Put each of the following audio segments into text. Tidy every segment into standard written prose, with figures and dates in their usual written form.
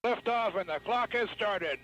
Liftoff and the clock has started.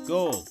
Goal.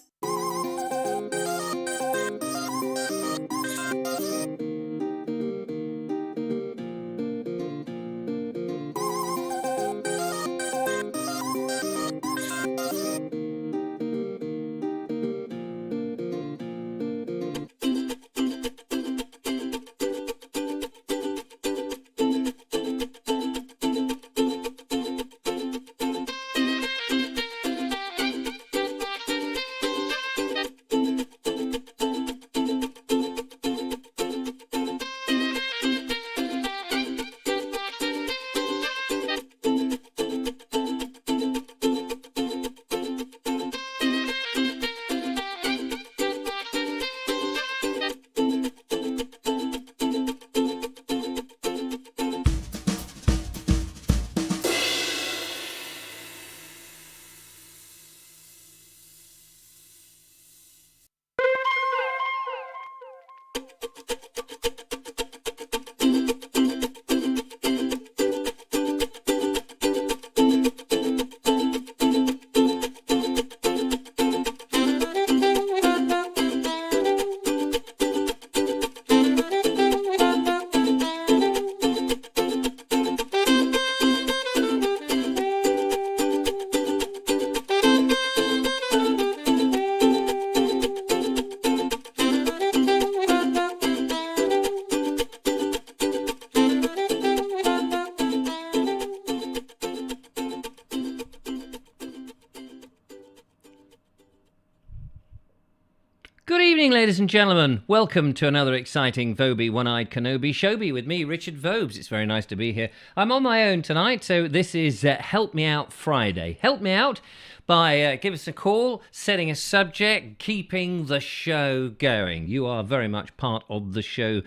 Good evening, ladies and gentlemen. Welcome to another exciting Vobes One-Eyed Kenobi Showbie with me, Richard Vobes. It's very nice to be here. I'm on my own tonight, so this is Help Me Out Friday. Help me out by give us a call, setting a subject, keeping the show going. You are very much part of the show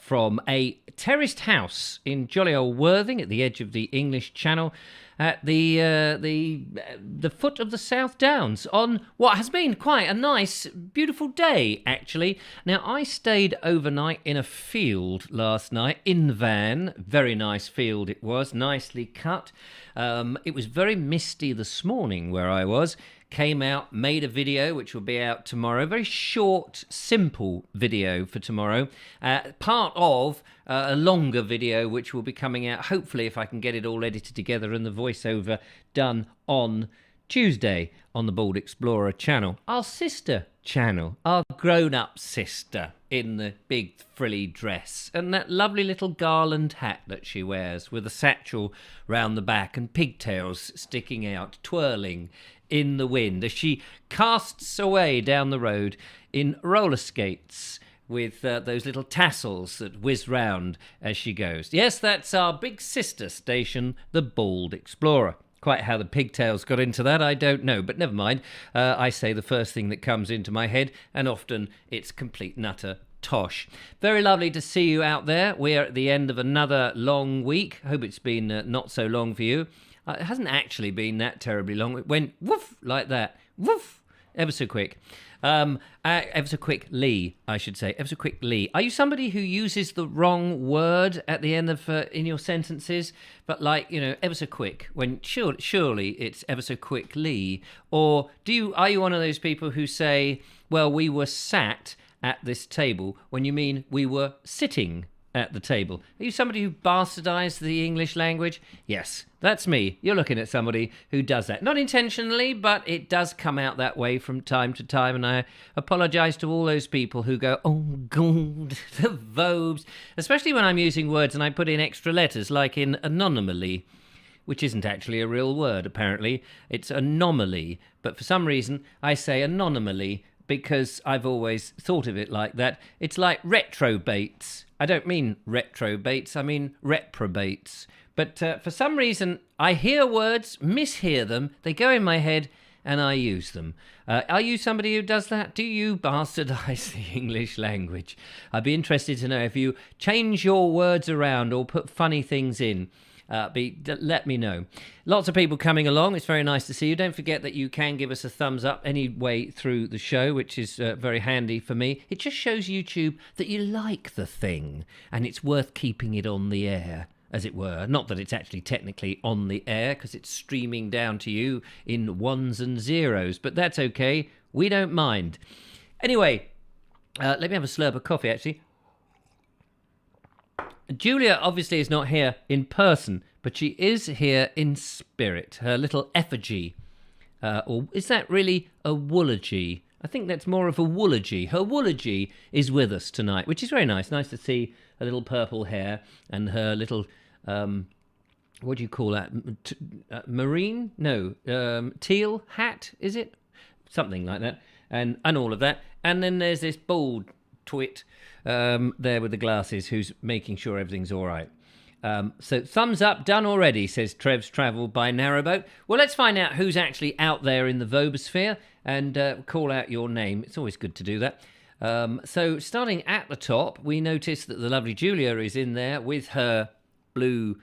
from a terraced house in jolly old Worthing at the edge of the English Channel, at the foot of the South Downs on what has been quite a nice, beautiful day, actually. Now, I stayed overnight in a field last night in the van. Very nice field it was, nicely cut. It was very misty this morning where I was. Came out, made a video, which will be out tomorrow. Very short, simple video for tomorrow. Part of a longer video, which will be coming out, hopefully, if I can get it all edited together and the voiceover done on Tuesday on the Bald Explorer channel. Our sister channel, our grown-up sister in the big frilly dress and that lovely little garland hat that she wears with a satchel round the back and pigtails sticking out, twirling in the wind as she casts away down the road in roller skates with those little tassels that whiz round as she goes. Yes, that's our big sister station, the Bald Explorer. Quite how the pigtails got into that, I don't know, but never mind. I say the first thing that comes into my head, and often it's complete nutter tosh. Very lovely to see you out there. We're at the end of another long week. Hope it's been not so long for you. It hasn't actually been that terribly long. It went woof like that. Woof. Ever so quick. Ever so quickly, I should say. Ever so quickly. Are you somebody who uses the wrong word at the end of in your sentences? But like, ever so quick. When surely it's ever so quickly. Or are you one of those people who say, well, we were sat at this table when you mean we were sitting at the table? Are you somebody who bastardized the English language? Yes, that's me. You're looking at somebody who does that. Not intentionally, but it does come out that way from time to time, and I apologise to all those people who go, oh, God, the Vobes, especially when I'm using words and I put in extra letters, like in anomaly, which isn't actually a real word, apparently. It's anomaly, but for some reason I say anomaly, because I've always thought of it like that. It's like retrobates. I don't mean retrobates, I mean reprobates. But for some reason, I hear words, mishear them, they go in my head, and I use them. Are you somebody who does that? Do you bastardize the English language? I'd be interested to know if you change your words around or put funny things in. Let me know. Lots of people coming along. It's very nice to see you. Don't forget that you can give us a thumbs up any way through the show, which is very handy for me. It just shows YouTube that you like the thing, and it's worth keeping it on the air, as it were. Not that it's actually technically on the air, because it's streaming down to you in ones and zeros, but that's okay. We don't mind. Anyway, let me have a slurp of coffee, actually. Julia obviously is not here in person, but she is here in spirit. Her little effigy, or is that really a woology? I think that's more of a woology. Her woology is with us tonight, which is very nice. Nice to see her little purple hair and her little, what do you call that? Marine? No, teal hat, is it? Something like that. And all of that. And then there's this bald twit there with the glasses who's making sure everything's all right. So thumbs up, done already, says Trev's Travel by Narrowboat. Well, let's find out who's actually out there in the Vobosphere and call out your name. It's always good to do that. So starting at the top, we notice that the lovely Julia is in there with her blue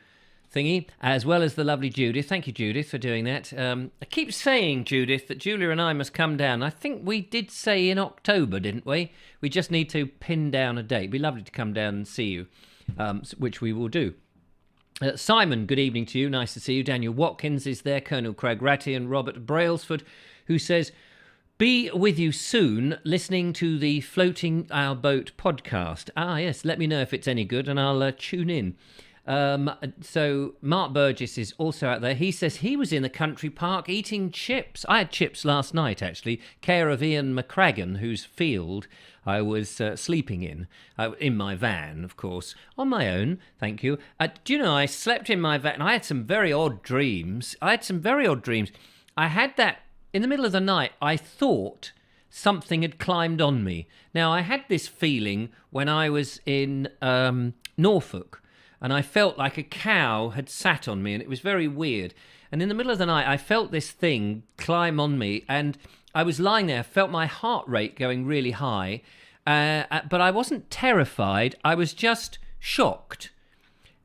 thingy, as well as the lovely Judith. Thank you, Judith, for doing that. I keep saying, Judith, that Julia and I must come down. I think we did say in October, didn't we? We just need to pin down a date. It'd be lovely to come down and see you, which we will do. Simon, good evening to you. Nice to see you. Daniel Watkins is there. Colonel Craig Ratty and Robert Brailsford, who says, be with you soon, listening to the Floating Our Boat podcast. Ah, yes, let me know if it's any good and I'll tune in. So Mark Burgess is also out there. He says he was in the country park eating chips. I had chips last night, actually, care of Ian McCragan, whose field I was sleeping in my van, of course, on my own, thank you. Do you know, I slept in my van, and I had some very odd dreams. I had that, in the middle of the night, I thought something had climbed on me. Now, I had this feeling when I was in Norfolk, and I felt like a cow had sat on me, and it was very weird. And in the middle of the night, I felt this thing climb on me, and I was lying there, felt my heart rate going really high, but I wasn't terrified, I was just shocked.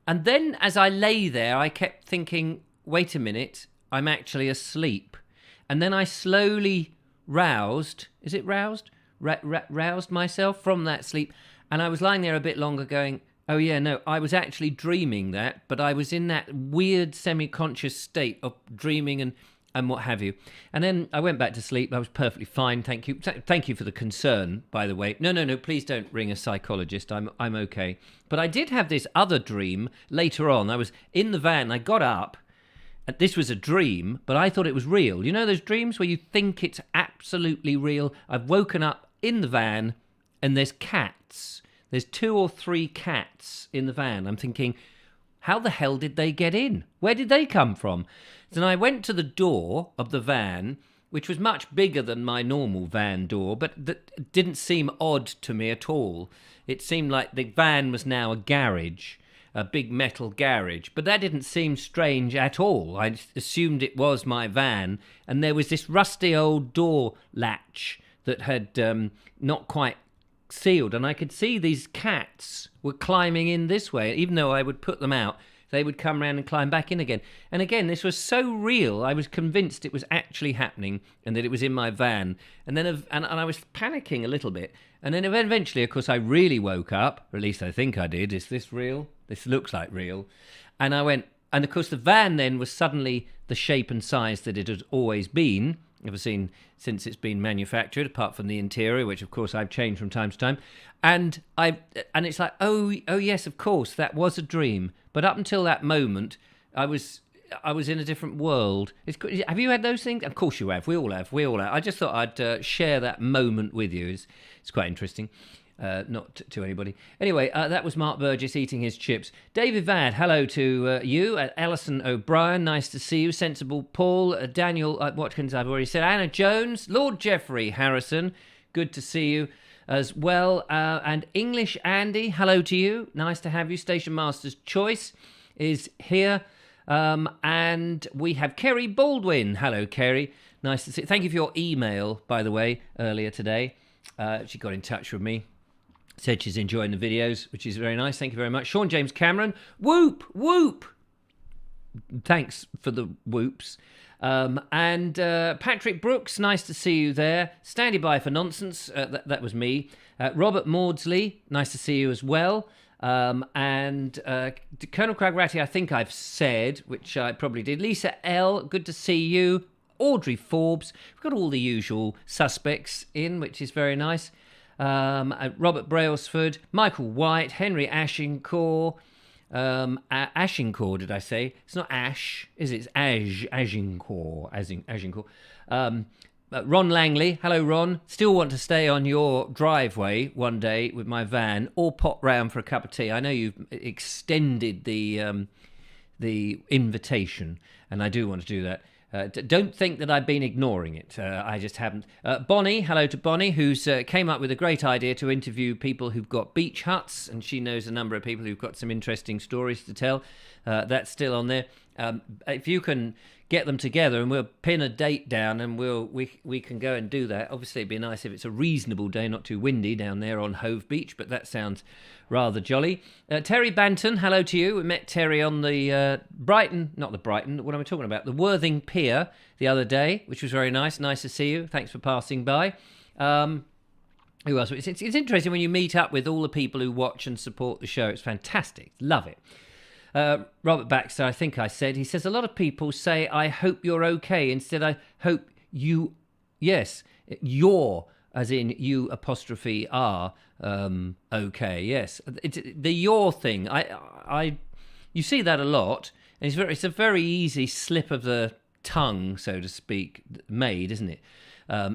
And then as I lay there, I kept thinking, wait a minute, I'm actually asleep. And then I slowly roused, is it roused? Roused myself from that sleep, and I was lying there a bit longer going, oh yeah, no, I was actually dreaming that, but I was in that weird semi-conscious state of dreaming and what have you. And then I went back to sleep. I was perfectly fine, thank you. Thank you for the concern, by the way. No, please don't ring a psychologist. I'm okay. But I did have this other dream later on. I was in the van, I got up, and this was a dream, but I thought it was real. You know those dreams where you think it's absolutely real? I've woken up in the van, and there's cats. There's 2 or 3 cats in the van. I'm thinking, how the hell did they get in? Where did they come from? So I went to the door of the van, which was much bigger than my normal van door, but that didn't seem odd to me at all. It seemed like the van was now a garage. a big metal garage. But that didn't seem strange at all. I assumed it was my van, and there was this rusty old door latch that had not quite sealed, and I could see these cats were climbing in this way. Even though I would put them out, they would come round and climb back in again. And again, this was so real, I was convinced it was actually happening and that it was in my van. And then and I was panicking a little bit. And then eventually, of course, I really woke up, or at least I think I did. Is this real? This looks like real. And I went, and of course the van then was suddenly the shape and size that it had always been. Ever seen since it's been manufactured, apart from the interior, which of course I've changed from time to time. And it's like, oh yes, of course, that was a dream. But up until that moment, I was in a different world. Have you had those things? Of course you have. We all have. I just thought I'd share that moment with you. It's quite interesting. Not to anybody. Anyway, that was Mark Burgess eating his chips. David Vad, hello to you. Alison O'Brien, nice to see you. Sensible Paul. Daniel Watkins, I've already said. Anna Jones. Lord Jeffrey Harrison, good to see you as well. And English Andy, hello to you. Nice to have you. Station Master's Choice is here. And we have Kerry Baldwin. Hello, Kerry. Nice to see you. Thank you for your email, by the way, earlier today. She got in touch with me. Said she's enjoying the videos, which is very nice. Thank you very much. Sean James Cameron. Whoop, whoop. Thanks for the whoops. And Patrick Brooks, nice to see you there. Standing by for nonsense. That was me. Robert Maudsley, nice to see you as well. And Colonel Cragratty, I think I've said, which I probably did. Lisa L, good to see you. Audrey Forbes. We've got all the usual suspects in, which is very nice. Robert Brailsford, Michael White, Henry Ashincourt, Ashincourt, did I say? It's not Ash, is it? It's Ashincourt. Ron Langley, hello Ron. Still want to stay on your driveway one day with my van, or pop round for a cup of tea. I know you've extended the invitation, and I do want to do that. Don't think that I've been ignoring it. I just haven't. Bonnie, hello to Bonnie, who's came up with a great idea to interview people who've got beach huts, and she knows a number of people who've got some interesting stories to tell. That's still on there. If you can get them together, and we'll pin a date down, and we can go and do that. Obviously, it'd be nice if it's a reasonable day, not too windy down there on Hove Beach, but that sounds rather jolly. Terry Banton, hello to you. We met Terry on the what am I talking about? The Worthing Pier the other day, which was very nice. Nice to see you. Thanks for passing by. Who else? It's interesting when you meet up with all the people who watch and support the show. It's fantastic. Love it. Robert Baxter, I think I said, he says, a lot of people say, I hope you're okay. Instead, I hope you, yes, you're, as in you apostrophe are, okay, yes. It's the your thing. You see that a lot, and it's a very easy slip of the tongue, so to speak, made, isn't it?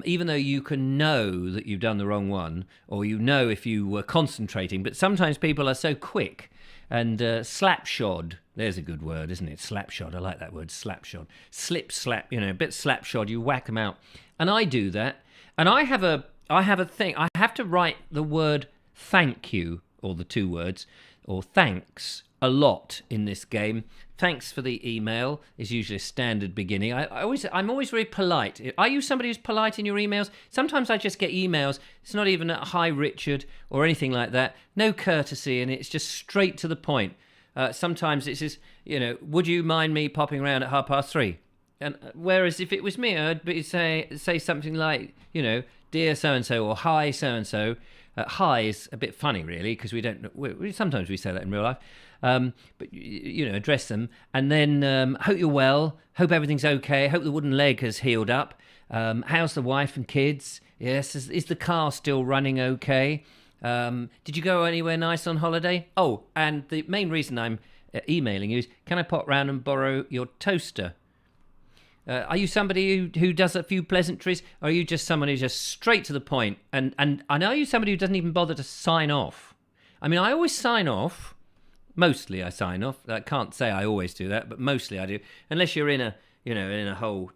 Even though you can know that you've done the wrong one, or you know if you were concentrating, but sometimes people are so quick. And slapshod, there's a good word, isn't it? Slapshod, I like that word, slapshod. Slap, a bit slapshod, you whack them out. And I do that. And I have a thing, I have to write the word thank you, or the two words, or thanks, a lot in this game. Thanks for the email is usually a standard beginning. I'm always very polite. Are you somebody who's polite in your emails? Sometimes I just get emails. It's not even a hi Richard or anything like that. No courtesy, and it's just straight to the point. Sometimes it's just, would you mind me popping around at 3:30? And whereas if it was me, I'd say something like, dear so and so, or hi so and so. Hi is a bit funny, really, because sometimes we say that in real life. But address them, and then hope you're well, hope everything's okay, hope the wooden leg has healed up. How's the wife and kids? Yes, is the car still running okay? Did you go anywhere nice on holiday? Oh, and the main reason I'm emailing you is, can I pop round and borrow your toaster? Are you somebody who does a few pleasantries, or are you just someone who's just straight to the point? And are you somebody who doesn't even bother to sign off? I mean, I always sign off. Mostly I sign off. I can't say I always do that, but mostly I do. Unless you're in a whole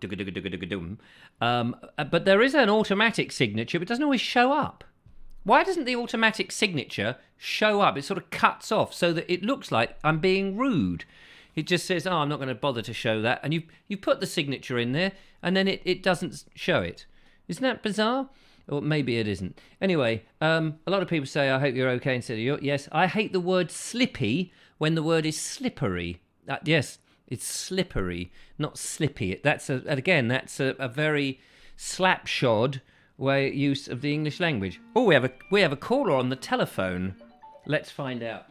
but there is an automatic signature, but it doesn't always show up. Why doesn't the automatic signature show up? It sort of cuts off so that it looks like I'm being rude. It just says, "Oh, I'm not going to bother to show that," and you put the signature in there, and then it doesn't show it. Isn't that bizarre? Or maybe it isn't. Anyway, a lot of people say, "I hope you're okay," instead of yes. I hate the word slippy when the word is slippery. Yes, it's slippery, not slippy. That's a very slapshod use of the English language. Oh, we have a caller on the telephone. Let's find out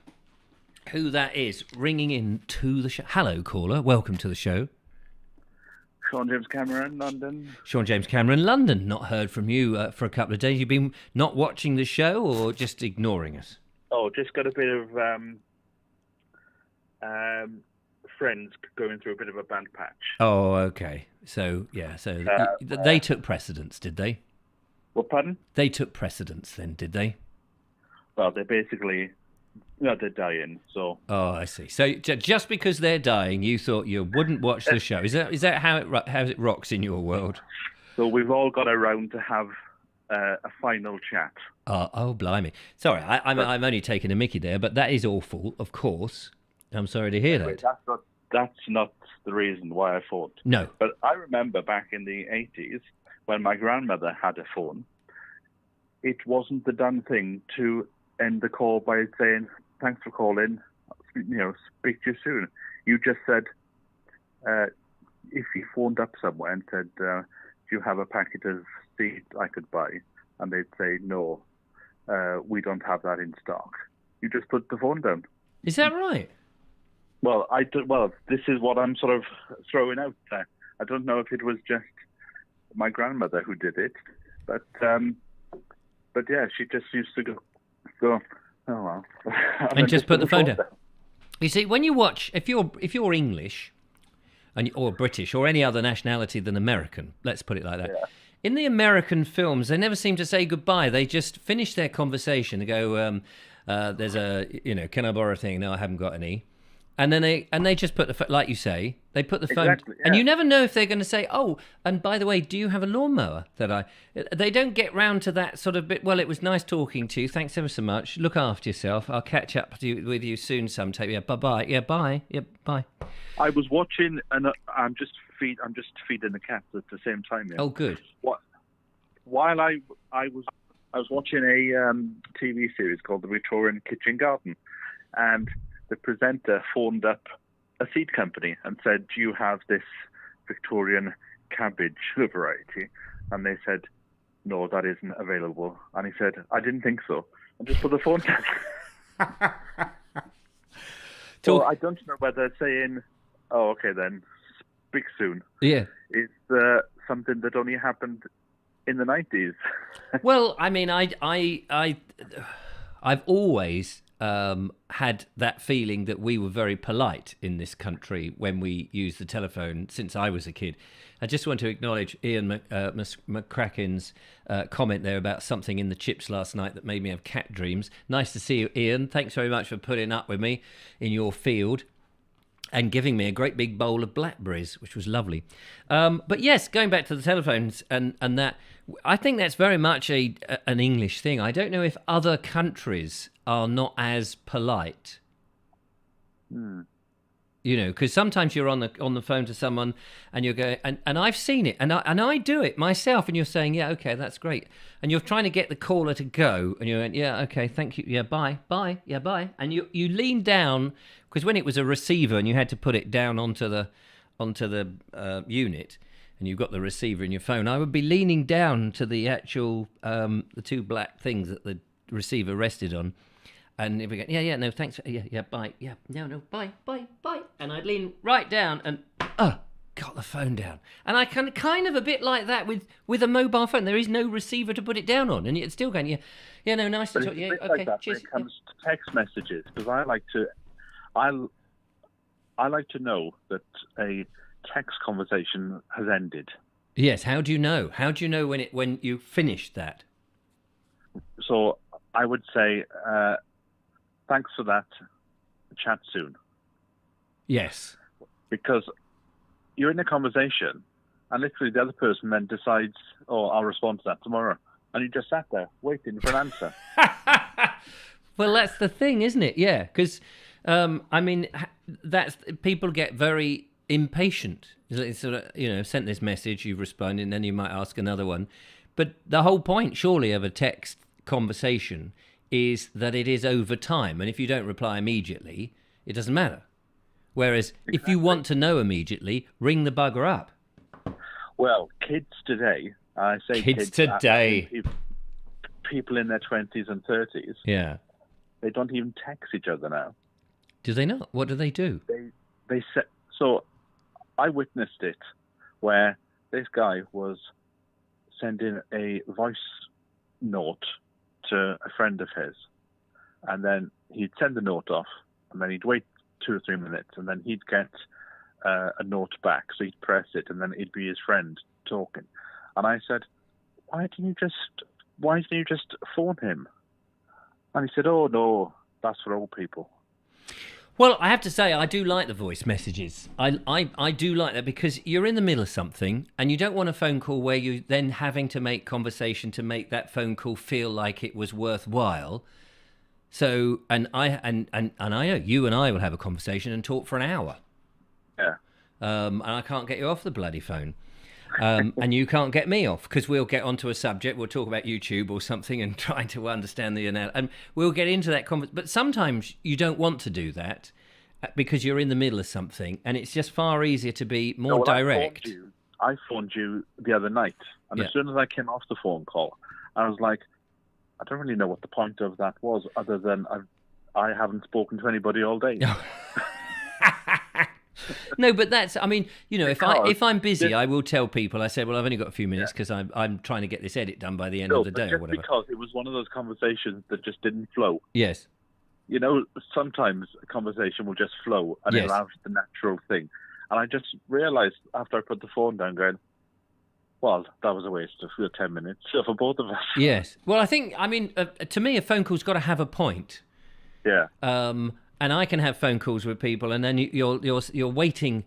who that is ringing in to the show. Hello, caller. Welcome to the show. Sean James Cameron, London. Sean James Cameron, London. Not heard from you for a couple of days. You've been not watching the show or just ignoring us? Oh, just got a bit of friends going through a bit of a band patch. Oh, okay. So, yeah. So they took precedence, did they? Well, pardon? They took precedence then, did they? Well, they're basically... No, they're dying, so... Oh, I see. So just because they're dying, you thought you wouldn't watch the show. Is that how it rocks in your world? So we've all got around to have a final chat. Oh, blimey. Sorry, I'm only taking a mickey there, but that is awful, of course. I'm sorry to hear that. That's not the reason why I phoned. No. But I remember back in the 80s, when my grandmother had a phone, it wasn't the done thing to end the call by saying, "Thanks for calling, speak to you soon." You just said, if you phoned up somewhere and said, "Do you have a packet of seed I could buy?" And they'd say, "No, we don't have that in stock." You just put the phone down. Is that right? Well, this is what I'm sort of throwing out there. I don't know if it was just my grandmother who did it, but yeah, she just used to go, "Oh well," and just put the phone down. You see, when you watch, if you're English, or British, or any other nationality than American, let's put it like that. Yeah. In the American films, they never seem to say goodbye. They just finish their conversation. They go, "There's a, can I borrow a thing?" "No, I haven't got any." And then they just put the, like you say, they put the phone, Exactly, yeah. and you never know if they're going to say, "Oh, and by the way, do you have a lawnmower They don't get round to that sort of bit. "Well, it was nice talking to you. Thanks ever so much. Look after yourself. I'll catch up with you soon sometime. Yeah, bye-bye. Yeah, bye. Yeah, bye." I was watching, and I'm just feeding the cat at the same time. Yeah. Oh, good. While I was watching a TV series called The Victorian Kitchen Garden, and the presenter phoned up a seed company and said, "Do you have this Victorian cabbage variety?" And they said, "No, that isn't available." And he said, "I didn't think so," and just put the phone down. So I don't know whether saying, "Oh, okay then, speak soon," Yeah, is something that only happened in the 90s. Well, I mean, I've always had that feeling that we were very polite in this country when we used the telephone since I was a kid. I just want to acknowledge Ian McCracken's comment there about something in the chips last night that made me have cat dreams. Nice to see you, Ian. Thanks very much for putting up with me in your field and giving me a great big bowl of blackberries, which was lovely. But yes, going back to the telephones and that, I think that's very much an English thing. I don't know if other countries are not as polite. Because sometimes you're on the phone to someone and you're going, and I've seen it, and I do it myself, and you're saying, "Yeah, okay, that's great," and you're trying to get the caller to go, and you're going, "Yeah, okay, thank you, yeah, bye, yeah, bye," and you lean down, because when it was a receiver and you had to put it down onto the unit, and you've got the receiver in your phone, I would be leaning down to the actual the two black things that the receiver rested on. And if we go, yeah, no, thanks, yeah, bye, yeah, no, bye, and I'd lean right down and got the phone down, and I can kind of a bit like that with a mobile phone. There is no receiver to put it down on, and it's still going, yeah, no, nice to talk to you. Okay, like that cheers. When it comes to text messages, because I like to know that a text conversation has ended. Yes, how do you know? How do you know when you finished that? So I would say, "Thanks for that. Chat soon." Yes. Because you're in a conversation, and literally the other person then decides, "Oh, I'll respond to that tomorrow." and you just sat there waiting for an answer. Well, that's the thing, isn't it? Yeah, because I mean, that's people get very impatient. It's sort of, sent this message, you've responded, and then you might ask another one. But the whole point, surely, of a text conversation is that it is over time, and if you don't reply immediately, it doesn't matter. Whereas if you want to know immediately, ring the bugger up. Well, kids today, I say kids today, people in their 20s and 30s, yeah, they don't even text each other now. Do they not? What do they do? They say, so I witnessed it where this guy was sending a voice note to a friend of his, and then he'd send the note off, and then he'd wait 2 or 3 minutes, and then he'd get a note back, so he'd press it, and then it'd be his friend talking. And I said, why didn't you just phone him? And he said, oh no, that's for old people. Well, I have to say, I do like the voice messages. I do like that, because you're in the middle of something and you don't want a phone call where you're then having to make conversation to make that phone call feel like it was worthwhile. So, and I know you and I will have a conversation and talk for an hour. Yeah. And I can't get you off the bloody phone. And you can't get me off, because we'll get onto a subject, we'll talk about YouTube or something and try to understand the analogy, and we'll get into that conversation. But sometimes you don't want to do that because you're in the middle of something, and it's just far easier to be more direct. I phoned you the other night, and as soon as I came off the phone call, I was like, I don't really know what the point of that was, other than I haven't spoken to anybody all day. No, but that's, I mean, if I'm busy, I will tell people. I say, well, I've only got a few minutes because I'm trying to get this edit done by the end of the day or whatever. Because it was one of those conversations that just didn't flow. Yes. Sometimes a conversation will just flow and it'll have the natural thing. And I just realised after I put the phone down going, well, that was a waste of 10 minutes for both of us. Yes. Well, to me, a phone call's got to have a point. Yeah. And I can have phone calls with people, and then you're waiting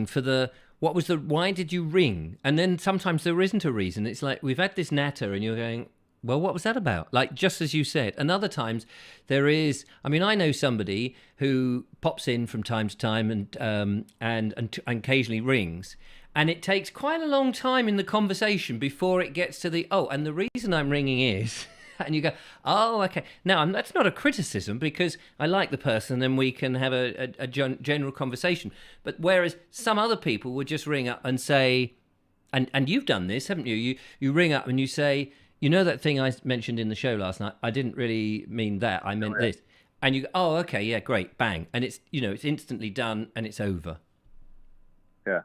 for why did you ring? And then sometimes there isn't a reason. It's like, we've had this natter, and you're going, well, what was that about? Like, just as you said. And other times there is, I know somebody who pops in from time to time and occasionally rings, and it takes quite a long time in the conversation before it gets to and the reason I'm ringing is... And you go, oh, okay. Now, that's not a criticism, because I like the person and we can have a general conversation. But whereas some other people would just ring up and say, and you've done this, haven't you? You ring up and you say, that thing I mentioned in the show last night, I didn't really mean that. I meant this. And you go, oh, okay, yeah, great, bang. And it's, it's instantly done and it's over. Yeah.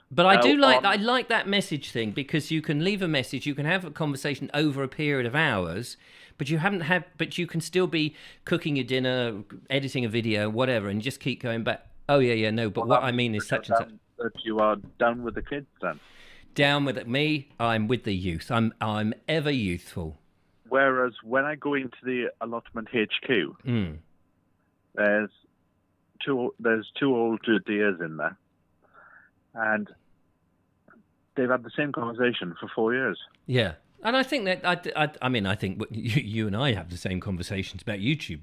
But I do like that message thing, because you can leave a message, you can have a conversation over a period of hours, but you can still be cooking your dinner, editing a video, whatever, and just keep going back. Oh yeah, no, but what I mean is such and such. That you are down with the kids then. Down with me, I'm with the youth. I'm ever youthful. Whereas when I go into the allotment HQ, there's two older dears in there. And they've had the same conversation for 4 years. Yeah. And I think that, I think you and I have the same conversations about YouTube.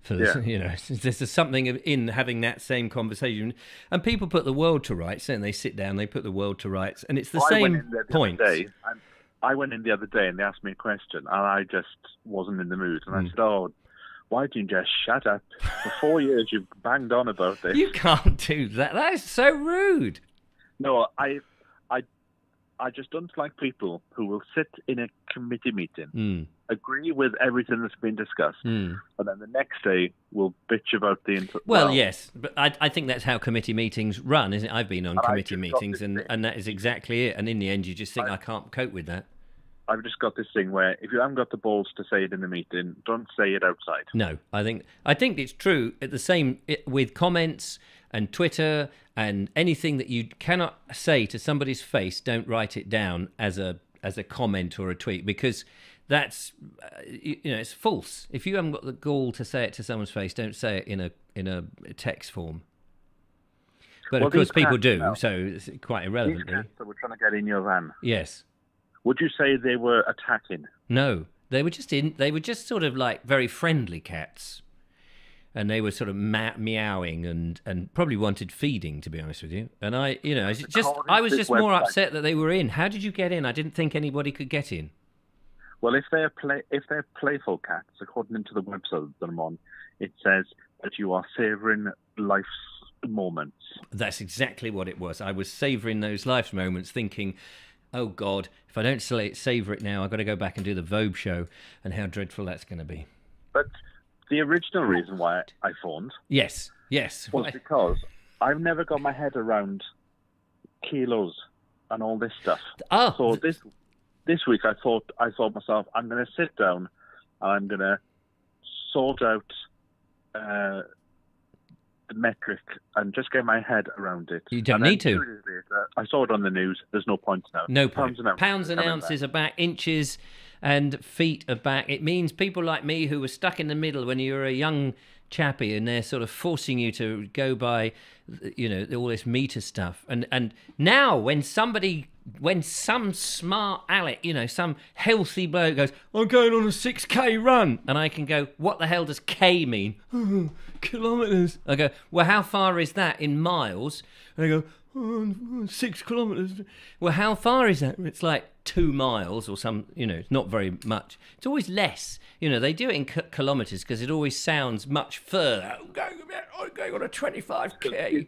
There's something in having that same conversation. And people put the world to rights, and they sit down, they put the world to rights, and it's the same point. I went in the other day and they asked me a question, and I just wasn't in the mood. And I said, oh, why didn't you just shut up? For 4 years you've banged on about this. You can't do that. That is so rude. No, I just don't like people who will sit in a committee meeting, agree with everything that's been discussed, and then the next day will bitch about the... Well, yes, but I think that's how committee meetings run, isn't it? I've been on committee meetings, and that is exactly it. And in the end, you just think, I can't cope with that. I've just got this thing where if you haven't got the balls to say it in the meeting, don't say it outside. No, I think it's true. At the same with comments and Twitter and anything that you cannot say to somebody's face, don't write it down as a comment or a tweet, because that's it's false. If you haven't got the gall to say it to someone's face, don't say it in a text form. But of course, people do, so it's quite irrelevant. So we're trying to get in your van. Yes. Would you say they were attacking? No, they were just in. They were just sort of like very friendly cats, and they were sort of meowing and probably wanted feeding, to be honest with you. And I was just more upset that they were in. How did you get in? I didn't think anybody could get in. Well, if they're playful cats, according to the website that I'm on, it says that you are savouring life's moments. That's exactly what it was. I was savouring those life's moments, thinking, oh God, if I don't savour it now, I've got to go back and do the Vobes show, and how dreadful that's going to be. But the original reason why I phoned, yes, was because I've never got my head around kilos and all this stuff. Oh, so this week I thought myself, I'm going to sit down and I'm going to sort out the metric and just get my head around it. You don't need to. 2 days later, I saw it on the news. There's no points now. No point. Pounds and ounces are back. Inches and feet are back. It means people like me who were stuck in the middle when you were a young chappy, and they're sort of forcing you to go by, all this meter stuff. And now when some smart Alec, some healthy bloke goes, I'm going on a 6K run, and I can go, what the hell does K mean? Kilometres. I go, well, how far is that in miles? And I go, 6 kilometres. Well, how far is that? It's like 2 miles or some, it's not very much. It's always less. They do it in kilometres because it always sounds much further. I'm going on a 25K.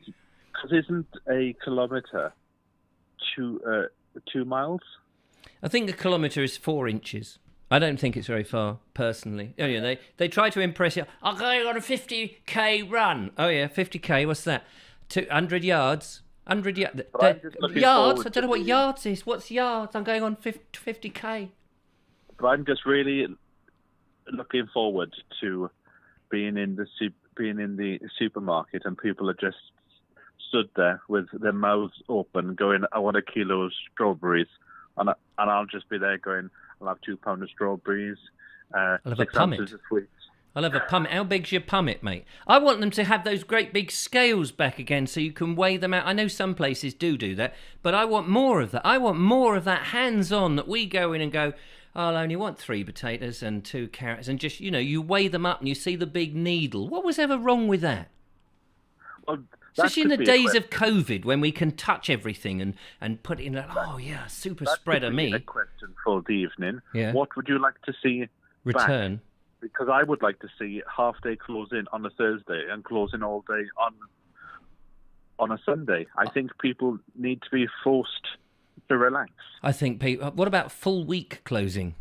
Because isn't a kilometre 2 miles? I think a kilometre is 4 inches. I don't think it's very far, personally. They try to impress you. I'm going on a 50K run. Oh, yeah, 50K, what's that? 200 yards? 100 yards? Yards? I don't know what yards is. What's yards? I'm going on 50K. But I'm just really looking forward to being in the supermarket and people are just stood there with their mouths open going, I want a kilo of strawberries. And I'll just be there going, I'll have 2 pounds of strawberries, I'll have 6 a pummit. ounces of sweets. I'll have a pummit. How big's your pummit, mate? I want them to have those great big scales back again so you can weigh them out. I know some places do that, but I want more of that. I want more of that hands-on that we go in and go, I'll only want 3 potatoes and 2 carrots, and just, you weigh them up and you see the big needle. What was ever wrong with that? Well, especially in the days of COVID when we can touch everything and put it in super spreader me. A question for the evening. Yeah. What would you like to see return? Back? Because I would like to see half-day close-in on a Thursday and close-in all day on a Sunday. I think people need to be forced to relax. I think people... What about full week closing?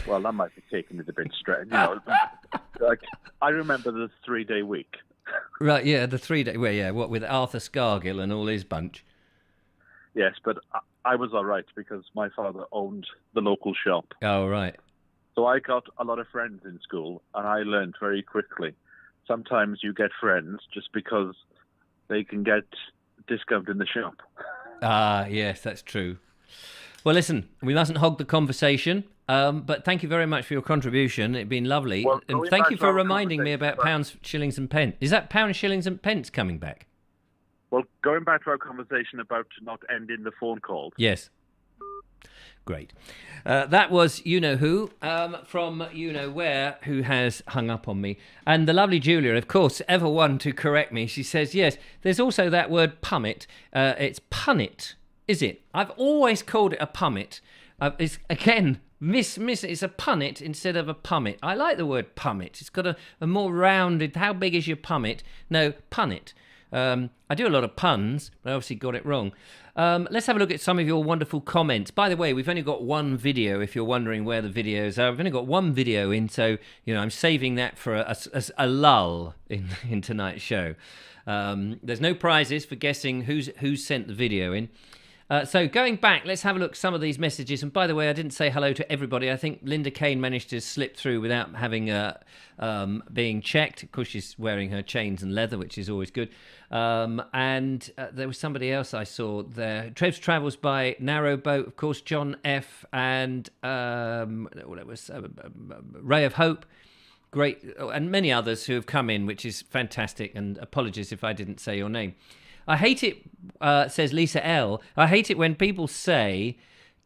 Well, that might be taking it a bit straight. Like, I remember the 3-day week. Right, yeah, the 3-day... Well, yeah, what, with Arthur Scargill and all his bunch? Yes, but I was all right because my father owned the local shop. Oh, right. So I got a lot of friends in school, and I learned very quickly. Sometimes you get friends just because they can get discount in the shop. Yes, that's true. Well, listen, we mustn't hog the conversation, but thank you very much for your contribution. It's been lovely. Well, and thank you for reminding me about pounds, shillings and pence. Is that pounds, shillings and pence coming back? Well, going back to our conversation about not ending the phone calls. Yes. Great. That was you-know-who from you-know-where who has hung up on me. And the lovely Julia, of course, ever one to correct me. She says, yes, there's also that word pummit. It's punnet, is it? I've always called it a pummit. It's, again, miss, it's a punnet instead of a pummit. I like the word pummit. It's got a more rounded, how big is your pummit? No, punnet. I do a lot of puns, but I obviously got it wrong. Let's have a look at some of your wonderful comments. By the way, we've only got one video, if you're wondering where the videos are. We've only got one video in, so I'm saving that for a lull in tonight's show. There's no prizes for guessing who's sent the video in. So going back, let's have a look at some of these messages. And by the way, I didn't say hello to everybody. I think Linda Kane managed to slip through without having being checked. Of course, she's wearing her chains and leather, which is always good. And there was somebody else I saw there. Trev's Travels by Narrowboat, of course, John F. and it was Ray of Hope. Great, and many others who have come in, which is fantastic. And apologies if I didn't say your name. I hate it, says Lisa L. I hate it when people say,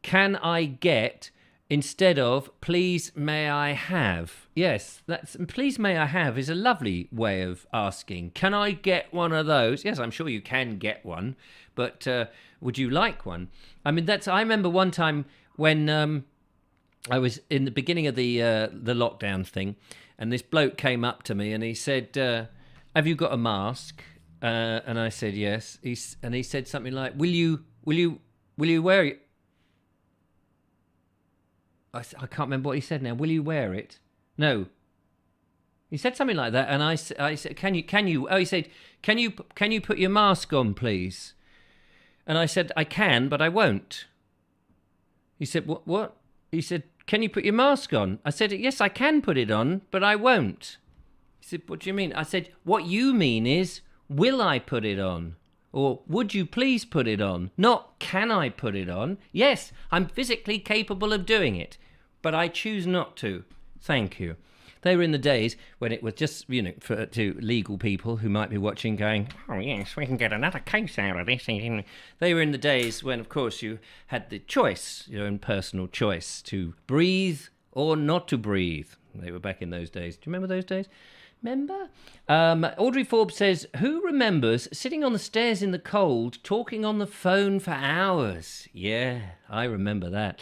can I get, instead of, please may I have. Yes, that's please may I have is a lovely way of asking. Can I get one of those? Yes, I'm sure you can get one, but would you like one? I mean, I remember one time when I was in the beginning of the lockdown thing, and this bloke came up to me and he said, have you got a mask? And I said yes. He said something like, will you wear it? I can't remember what he said now. Will you wear it? No. He said something like that, and I said, can you? Oh, he said, can you put your mask on, please? And I said, I can, but I won't. He said, what? He said, can you put your mask on? I said, yes, I can put it on, but I won't. He said, what do you mean? I said, what you mean is, will I put it on? Or would you please put it on? Not can I put it on? Yes, I'm physically capable of doing it, but I choose not to. Thank you. They were in the days when it was just, to legal people who might be watching going, oh yes, we can get another case out of this. They were in the days when, of course, you had the choice, your own personal choice, to breathe or not to breathe. They were back in those days. Do you remember those days? Remember? Audrey Forbes says, who remembers sitting on the stairs in the cold, talking on the phone for hours? Yeah, I remember that.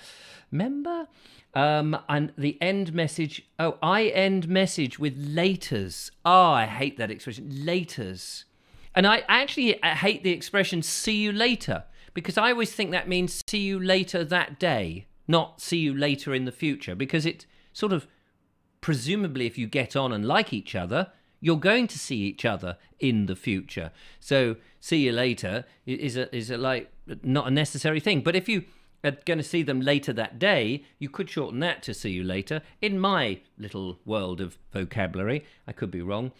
Remember? And the end message. Oh, I end message with laters. Oh, I hate that expression. Laters. And I actually hate the expression see you later, because I always think that means see you later that day, not see you later in the future, because it sort of, presumably if you get on and like each other, you're going to see each other in the future. So see you later is a like not a necessary thing. But if you are going to see them later that day, you could shorten that to see you later. In my little world of vocabulary, I could be wrong,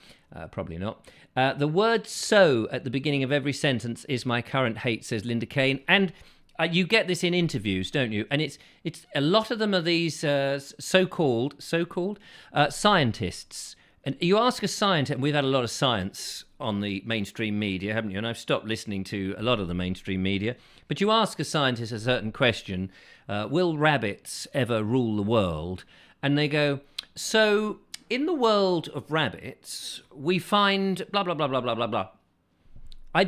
probably not. The word so at the beginning of every sentence is my current hate, says Linda Kane. And you get this in interviews, don't you? And it's a lot of them are these so-called scientists. And you ask a scientist, and we've had a lot of science on the mainstream media, haven't you? And I've stopped listening to a lot of the mainstream media. But you ask a scientist a certain question, will rabbits ever rule the world? And they go, so in the world of rabbits, we find blah, blah, blah, blah, blah, blah, blah.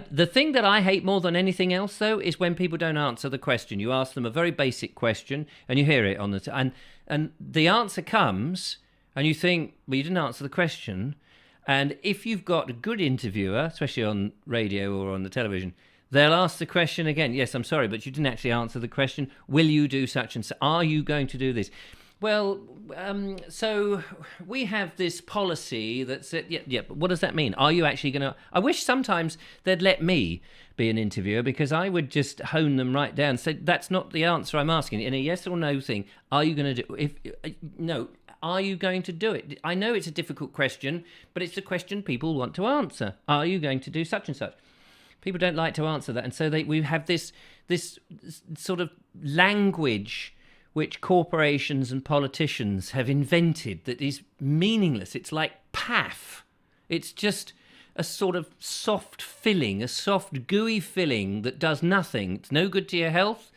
The thing that I hate more than anything else, though, is when people don't answer the question. You ask them a very basic question, and you hear it on the and the answer comes, and you think, well, you didn't answer the question. And if you've got a good interviewer, especially on radio or on the television, they'll ask the question again. Yes, I'm sorry, but you didn't actually answer the question. Will you do such and such? Are you going to do this? Well, so we have this policy that said, yeah, but what does that mean? Are you actually going to... I wish sometimes they'd let me be an interviewer, because I would just hone them right down. Say, that's not the answer I'm asking. In a yes or no thing, are you going to do... No, are you going to do it? I know it's a difficult question, but it's a question people want to answer. Are you going to do such and such? People don't like to answer that. And so we have this sort of language which corporations and politicians have invented that is meaningless. It's like paff. It's just a sort of soft filling, a soft gooey filling that does nothing. It's no good to your health.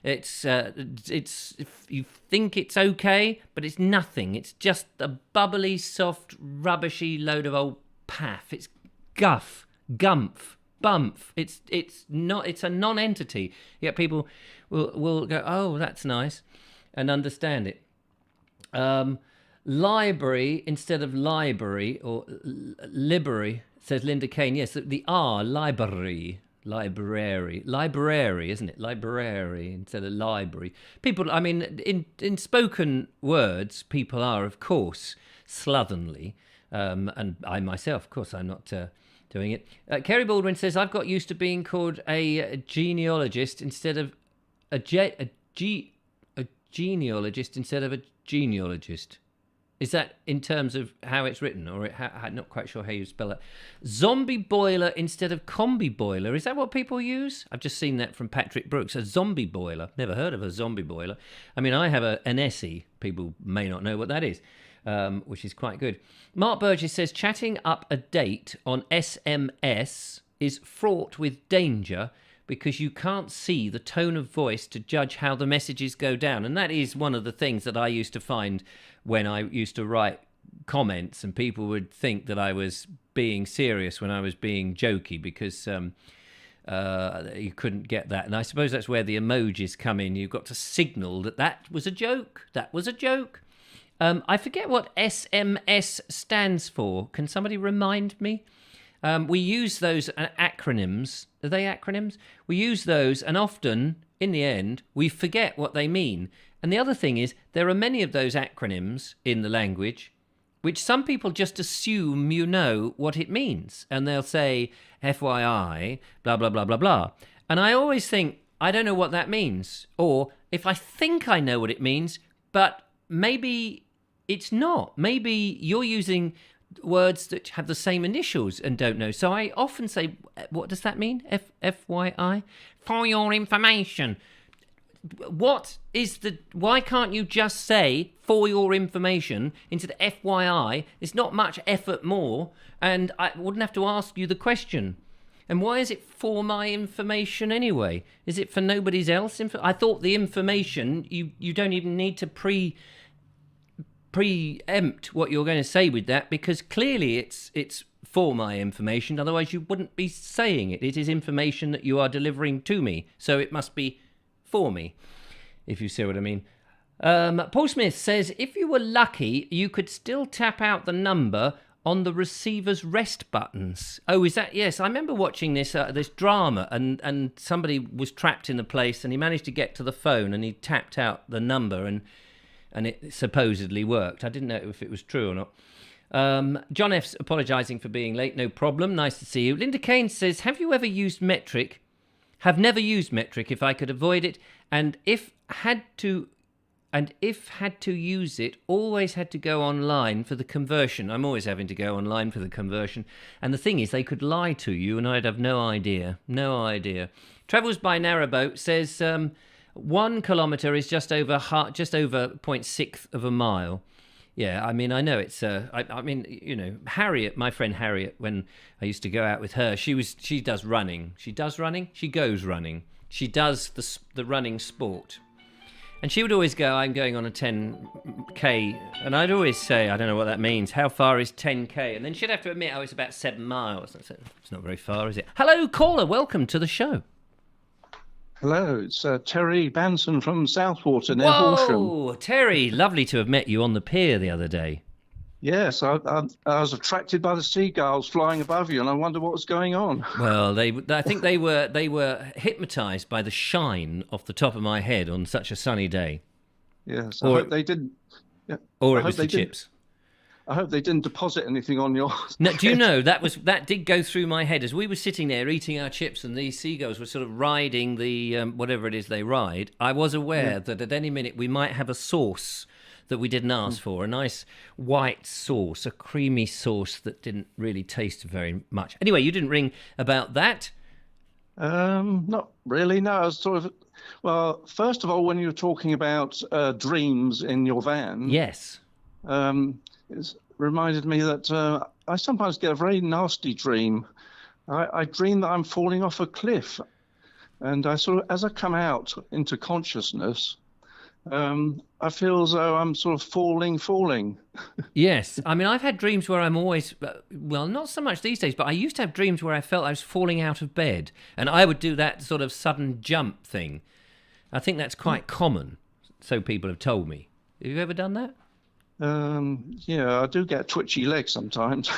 It's if you think it's okay, but it's nothing. It's just a bubbly, soft, rubbishy load of old paff. It's guff, gumph, bump. It's not. It's a non-entity. Yet people will go, oh, that's nice, and understand it. Library instead of library, or library, says Linda Kane. Yes, the R, library, isn't it? Library instead of library. People, I mean, in spoken words, people are, of course, slovenly. And I myself, of course, I'm not doing it. Kerry Baldwin says, I've got used to being called a genealogist instead of a genealogist instead of a genealogist. Is that in terms of how it's written, or I'm not quite sure how you spell it? Zombie boiler instead of combi boiler. Is that what people use? I've just seen that from Patrick Brooks. A zombie boiler. Never heard of a zombie boiler. I mean, I have an SE. People may not know what that is, which is quite good. Mark Burgess says, chatting up a date on SMS is fraught with danger because you can't see the tone of voice to judge how the messages go down. And that is one of the things that I used to find when I used to write comments, and people would think that I was being serious when I was being jokey, because you couldn't get that. And I suppose that's where the emojis come in. You've got to signal that that was a joke. That was a joke. I forget what SMS stands for. Can somebody remind me? We use those acronyms. Are they acronyms? We use those, and often, in the end, we forget what they mean. And the other thing is, there are many of those acronyms in the language which some people just assume you know what it means. And they'll say, FYI, blah, blah, blah, blah, blah. And I always think, I don't know what that means. Or if I think I know what it means, but maybe it's not. Maybe you're using words that have the same initials and don't know. So I often say, what does that mean? FYI? For your information. Why can't you just say for your information instead of FYI? It's not much effort more, and I wouldn't have to ask you the question. And why is it for my information anyway? Is it for nobody's else? I thought the information, you don't even need to preempt what you're going to say with that, because clearly it's for my information. Otherwise you wouldn't be saying it. It is information that you are delivering to me, so it must be for me, if you see what I mean. Paul Smith says, if you were lucky, you could still tap out the number on the receiver's rest buttons. Oh, is that? Yes, I remember watching this drama, and somebody was trapped in a place, and he managed to get to the phone, and he tapped out the number, and it supposedly worked. I didn't know if it was true or not. John F's apologising for being late. No problem. Nice to see you. Linda Kane says, have you ever used metric? Have never used metric if I could avoid it, and if had to use it, always had to go online for the conversion. I'm always having to go online for the conversion. And the thing is, they could lie to you and I'd have no idea. No idea. Travels by Narrowboat says 1 kilometre is just over 0.6 of a mile. Yeah, I mean, I know it's. I mean, you know, Harriet, my friend Harriet, when I used to go out with her, she does running. She does running. She goes running. She does the running sport, and she would always go, "I'm going on a 10k," and I'd always say, "I don't know what that means. How far is 10k?" And then she'd have to admit, "Oh, it's about 7 miles." I said, "It's not very far, is it?" Hello, caller. Welcome to the show. Hello, it's Terry Banson from Southwater near Horsham. Whoa, Terry, lovely to have met you on the pier the other day. Yes, I was attracted by the seagulls flying above you, and I wonder what was going on. Well, I think they were hypnotised by the shine off the top of my head on such a sunny day. Yes, I hope they didn't. Yeah, or it was the chips. I hope they didn't deposit anything on your. No, do you know that did go through my head as we were sitting there eating our chips, and these seagulls were sort of riding the whatever it is they ride. I was aware that at any minute we might have a sauce that we didn't ask for, a nice white sauce, a creamy sauce that didn't really taste very much. Anyway, you didn't ring about that. Not really. No, I was sort of. Well, first of all, when you were talking about dreams in your van, yes. It reminded me that I sometimes get a very nasty dream. I dream that I'm falling off a cliff, and I sort of, as I come out into consciousness, I feel as though I'm sort of falling. Yes, I mean, I've had dreams where I'm always, well, not so much these days, but I used to have dreams where I felt I was falling out of bed, and I would do that sort of sudden jump thing. I think that's quite common, so people have told me. Have you ever done that? Yeah, I do get twitchy legs sometimes.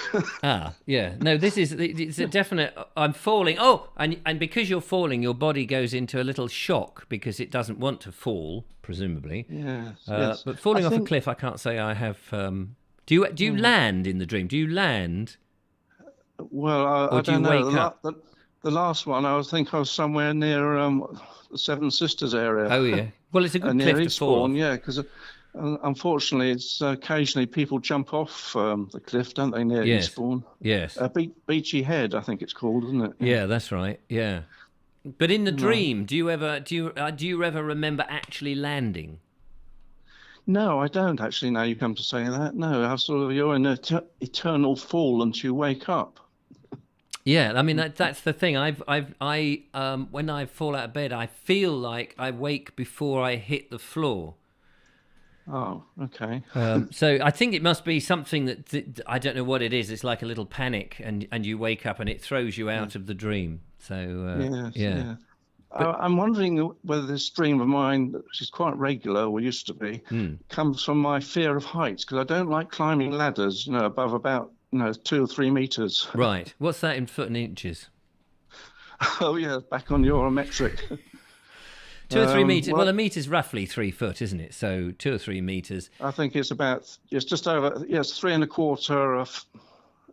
Yeah. No, it's a definite, I'm falling. Oh, and because you're falling, your body goes into a little shock because it doesn't want to fall, presumably. Yes. But falling off a cliff, I can't say I have. Do you land in the dream? Do you land? Well, I don't know. The last one, I think I was somewhere near the Seven Sisters area. Oh, yeah. Well, it's a good cliff to fall off. Yeah, because unfortunately, it's occasionally people jump off the cliff, don't they, near Eastbourne? Yes. Beachy Head, I think it's called, isn't it? Yeah, that's right. Yeah. But in the dream, do you ever remember actually landing? No, I don't actually. Now you come to say that. No, you're in an eternal fall until you wake up. Yeah, I mean that's the thing. When I fall out of bed, I feel like I wake before I hit the floor. Oh, okay. So I think it must be something that I don't know what it is. It's like a little panic, and you wake up and it throws you out of the dream. So Yes, yeah, yeah. but I'm wondering whether this dream of mine, which is quite regular or used to be, comes from my fear of heights, because I don't like climbing ladders, above about 2 or 3 meters. right. What's that in foot and inches? Oh yeah, back on your metric. 2 or 3 meters. Well, Well, a meter's roughly 3 foot, isn't it? So 2 or 3 meters. I think it's just over, yes, 3 1/4 of,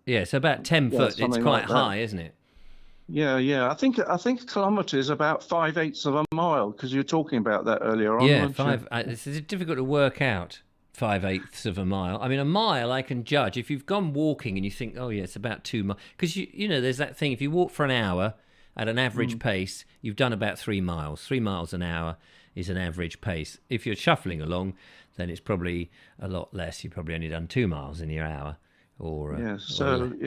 Yeah, so about 10 yeah, foot. It's something quite like that. high, isn't it? Yeah, yeah. I think a kilometre is about 5/8 of a mile, because you were talking about that earlier on, Yeah, weren't you? five. It's difficult to work out 5/8 of a mile. I mean, a mile I can judge. If you've gone walking and you think, oh yeah, it's about 2 miles, because you know there's that thing. If you walk for an hour at an average pace, you've done about 3 miles. 3 miles an hour is an average pace. If you're shuffling along, then it's probably a lot less. You've probably only done 2 miles in your hour, or Yeah.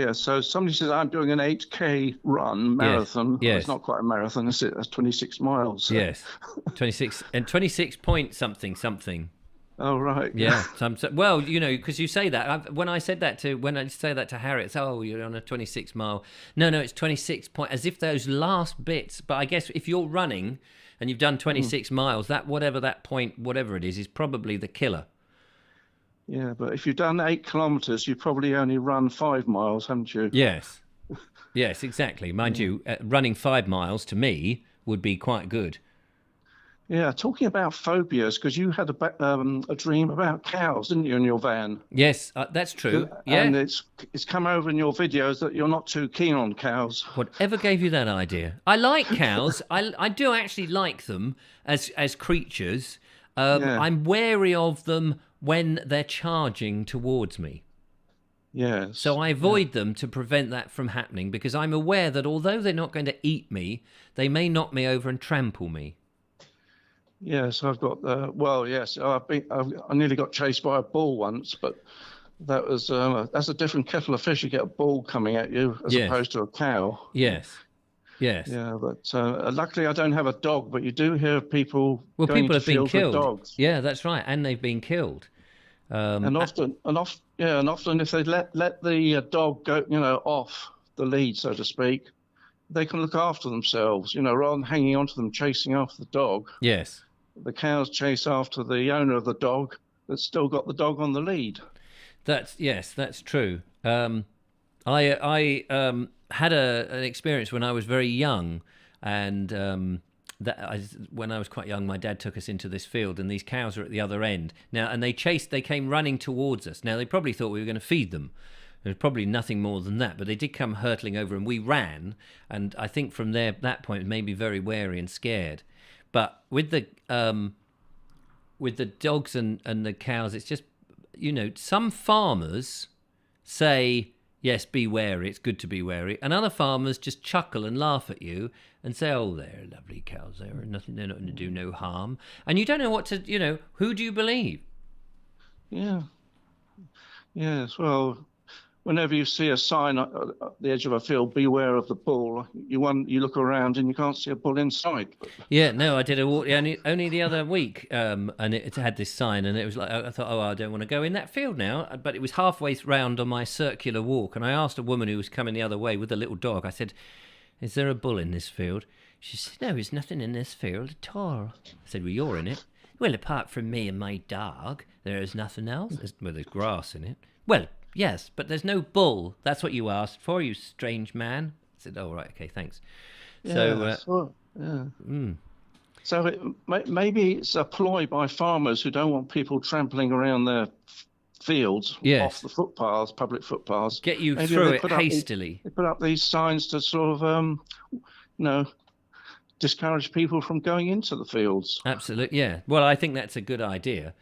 or So somebody says I'm doing an 8K run yes, marathon. Well, it's yes, not quite a marathon, is it? That's 26 miles. yes. 26 point something something. Oh right. Yeah, well, because you say that when I say that to Harriet, it's, oh, you're on a 26 mile. No, it's 26 point, as if those last bits. But I guess if you're running and you've done 26 miles, that point, whatever it is probably the killer. Yeah, but if you've done 8 kilometres, you probably only run 5 miles, haven't you? Yes, yes, exactly. Mind you, running 5 miles to me would be quite good. Yeah. Talking about phobias, because you had a dream about cows, didn't you, in your van? Yes, that's true. And Yeah. it's come over in your videos that you're not too keen on cows. Whatever gave you that idea? I like cows. I do actually like them as creatures. Yeah. I'm wary of them when they're charging towards me. Yes. So I avoid them to prevent that from happening, because I'm aware that although they're not going to eat me, they may knock me over and trample me. Yes, I've got. Well, yes, I nearly got chased by a bull once, but that's a different kettle of fish. You get a bull coming at you as Yes. opposed to a cow. Yes. Yes. Yeah, but luckily I don't have a dog. But you do hear of people Well, going people into have been fields with killed. dogs, Yeah, that's right, and they've been killed. and often if they let the dog go, off the lead, so to speak, they can look after themselves. Rather than hanging onto them, chasing after the dog. Yes. The cows chase after the owner of the dog that's still got the dog on the lead. That's true. I had an experience when I was very young, and when I was quite young, my dad took us into this field, and these cows are at the other end now, and they came running towards us. Now they probably thought we were going to feed them. There was probably nothing more than that, but they did come hurtling over, and we ran. And I think from that point, it made me very wary and scared. But with the dogs and the cows, it's just, some farmers say, yes, be wary, it's good to be wary. And other farmers just chuckle and laugh at you and say, oh, they're lovely cows, they're not going to do no harm. And you don't know what to, who do you believe? Yeah. Yes. Well, whenever you see a sign at the edge of a field, beware of the bull, you look around and you can't see a bull in sight. Yeah, no, I did a walk only the other week, and it had this sign, and it was like, I thought, oh, I don't want to go in that field now. But it was halfway round on my circular walk, and I asked a woman who was coming the other way with a little dog, I said, is there a bull in this field? She said, no, there's nothing in this field at all. I said, well, you're in it. Well, apart from me and my dog, there is nothing else. There's grass in it. Well, yes, but there's no bull. That's what you asked for, you strange man. I said, oh, right, okay, thanks. Yeah, So maybe it's a ploy by farmers who don't want people trampling around their fields off the footpaths, public footpaths. Get you through it hastily. They put up these signs to sort of, discourage people from going into the fields. Absolutely, yeah. Well, I think that's a good idea.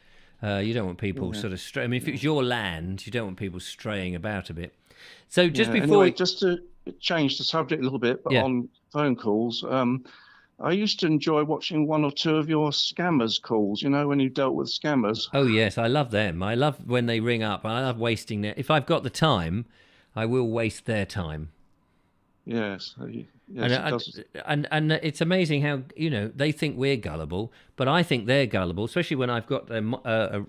You don't want people sort of stray. I mean, if it was your land, you don't want people straying about a bit. So just before... Anyway, just to change the subject a little bit, but on phone calls, I used to enjoy watching one or two of your scammers calls, when you dealt with scammers. Oh, yes, I love them. I love when they ring up. I love wasting their... If I've got the time, I will waste their time. Yes, And, yes, it does. and it's amazing how they think we're gullible, but I think they're gullible, especially when I've got a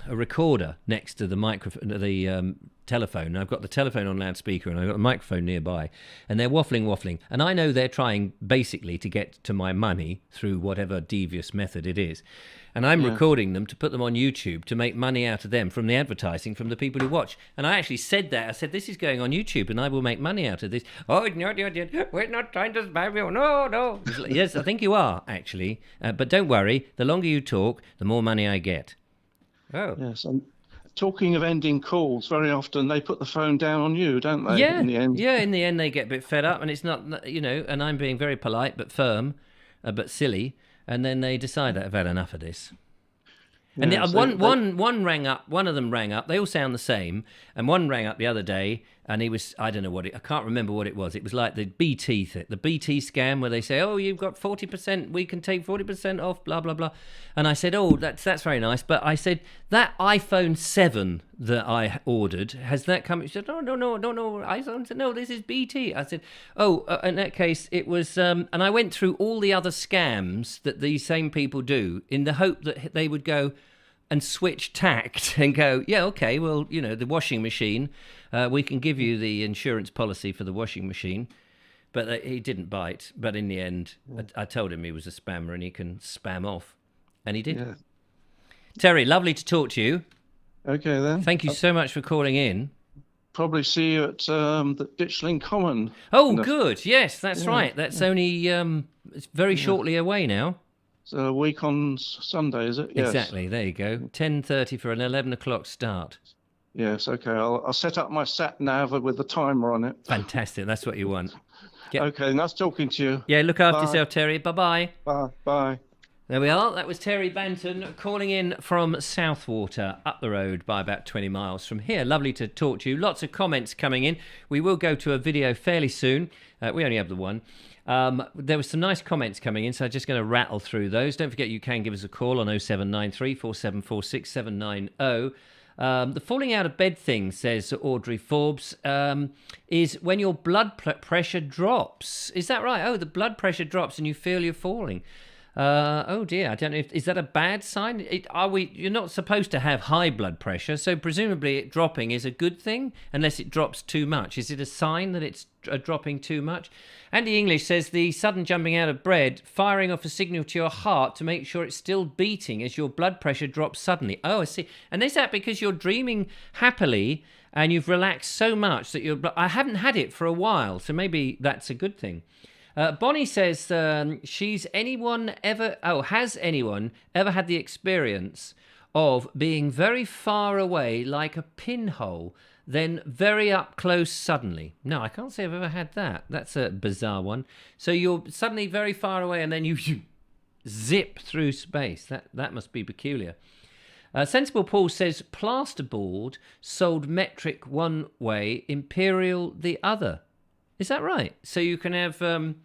recorder next to the microphone, the telephone. I've got the telephone on loudspeaker, and I've got a microphone nearby, and they're waffling, and I know they're trying basically to get to my money through whatever devious method it is. And I'm recording them to put them on YouTube to make money out of them from the advertising from the people who watch. And I actually said that. I said, this is going on YouTube and I will make money out of this. Oh, no, we're not trying to spam you. No. Yes, I think you are, actually. But don't worry. The longer you talk, the more money I get. Oh. Yes, and talking of ending calls, very often they put the phone down on you, don't they? Yeah, In the end. yeah. In the end, they get a bit fed up, and it's not, and I'm being very polite but firm, but silly. And then they decide that I've had enough of this. And Yes, one rang up. One of them rang up. They all sound the same. And one rang up the other day, and he was, I don't know what I can't remember what it was. It was like the BT scam where they say, "Oh, you've got 40%. We can take 40% off." Blah blah blah. And I said, "Oh, that's very nice." But I said that iPhone 7 that I ordered, has that come? She said, "No. iPhone said, no, this is BT." I said, "Oh, in that case, it was." And I went through all the other scams that these same people do in the hope that they would go and switch tact and go, "Yeah, okay, well, the washing machine, we can give you the insurance policy for the washing machine." But he didn't bite. But in the end, I told him he was a spammer and he can spam off. And he did. Yeah. Terry, lovely to talk to you. Okay then. Thank you so much for calling in. Probably see you at the Ditchling Common. Oh, good. Yes, that's right. That's only it's very shortly away now. It's a week on Sunday, is it? Yes. Exactly. There you go. 10:30 for an 11 o'clock start. Yes. Okay. I'll set up my sat nav with the timer on it. Fantastic. That's what you want. Yeah. Okay. Nice talking to you. Yeah. Look after Bye. yourself, Terry. Bye-bye. Bye. Bye. There we are. That was Terry Banton calling in from Southwater, up the road by about 20 miles from here. Lovely to talk to you. Lots of comments coming in. We will go to a video fairly soon. We only have the one. There were some nice comments coming in, so I'm just going to rattle through those. Don't forget you can give us a call on 0793 474 790. The falling out of bed thing, says Audrey Forbes, is when your blood pressure drops. Is that right? Oh, the blood pressure drops and you feel you're falling. Oh dear, I don't know. Is that a bad sign? You're not supposed to have high blood pressure, so presumably it dropping is a good thing, unless it drops too much. Is it a sign that it's dropping too much? Andy English says the sudden jumping out of bed, firing off a signal to your heart to make sure it's still beating as your blood pressure drops suddenly. Oh, I see. And is that because you're dreaming happily and you've relaxed so much that I haven't had it for a while, so maybe that's a good thing. Bonnie says has anyone ever had the experience of being very far away like a pinhole, then very up close suddenly? No, I can't say I've ever had that. That's a bizarre one. So you're suddenly very far away and then you zip through space. That must be peculiar. Sensible Paul says plasterboard sold metric one way, imperial the other. Is that right? So you can have 100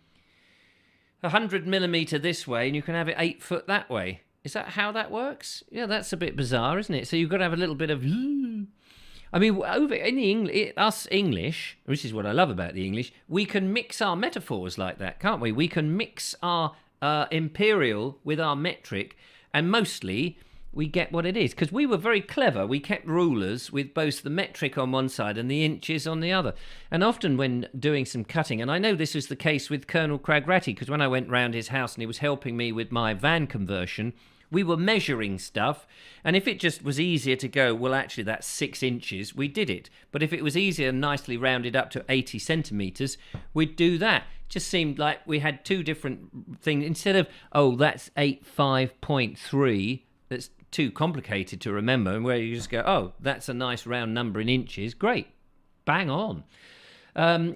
millimetre this way and you can have it 8 foot that way. Is that how that works? Yeah, that's a bit bizarre, isn't it? So you've got to have a little bit of... I mean, over in the us English, which is what I love about the English, we can mix our metaphors like that, can't we? We can mix our imperial with our metric, and mostly we get what it is, because we were very clever. We kept rulers with both the metric on one side and the inches on the other. And often when doing some cutting, and I know this was the case with Colonel Cragratty, because when I went round his house and he was helping me with my van conversion, we were measuring stuff, and if it just was easier to go, well, actually, that's 6 inches, we did it. But if it was easier and nicely rounded up to 80 centimetres, we'd do that. It just seemed like we had two different things. Instead of, oh, that's 85.3, that's too complicated to remember, and where you just go, oh, that's a nice round number in inches, great, bang on.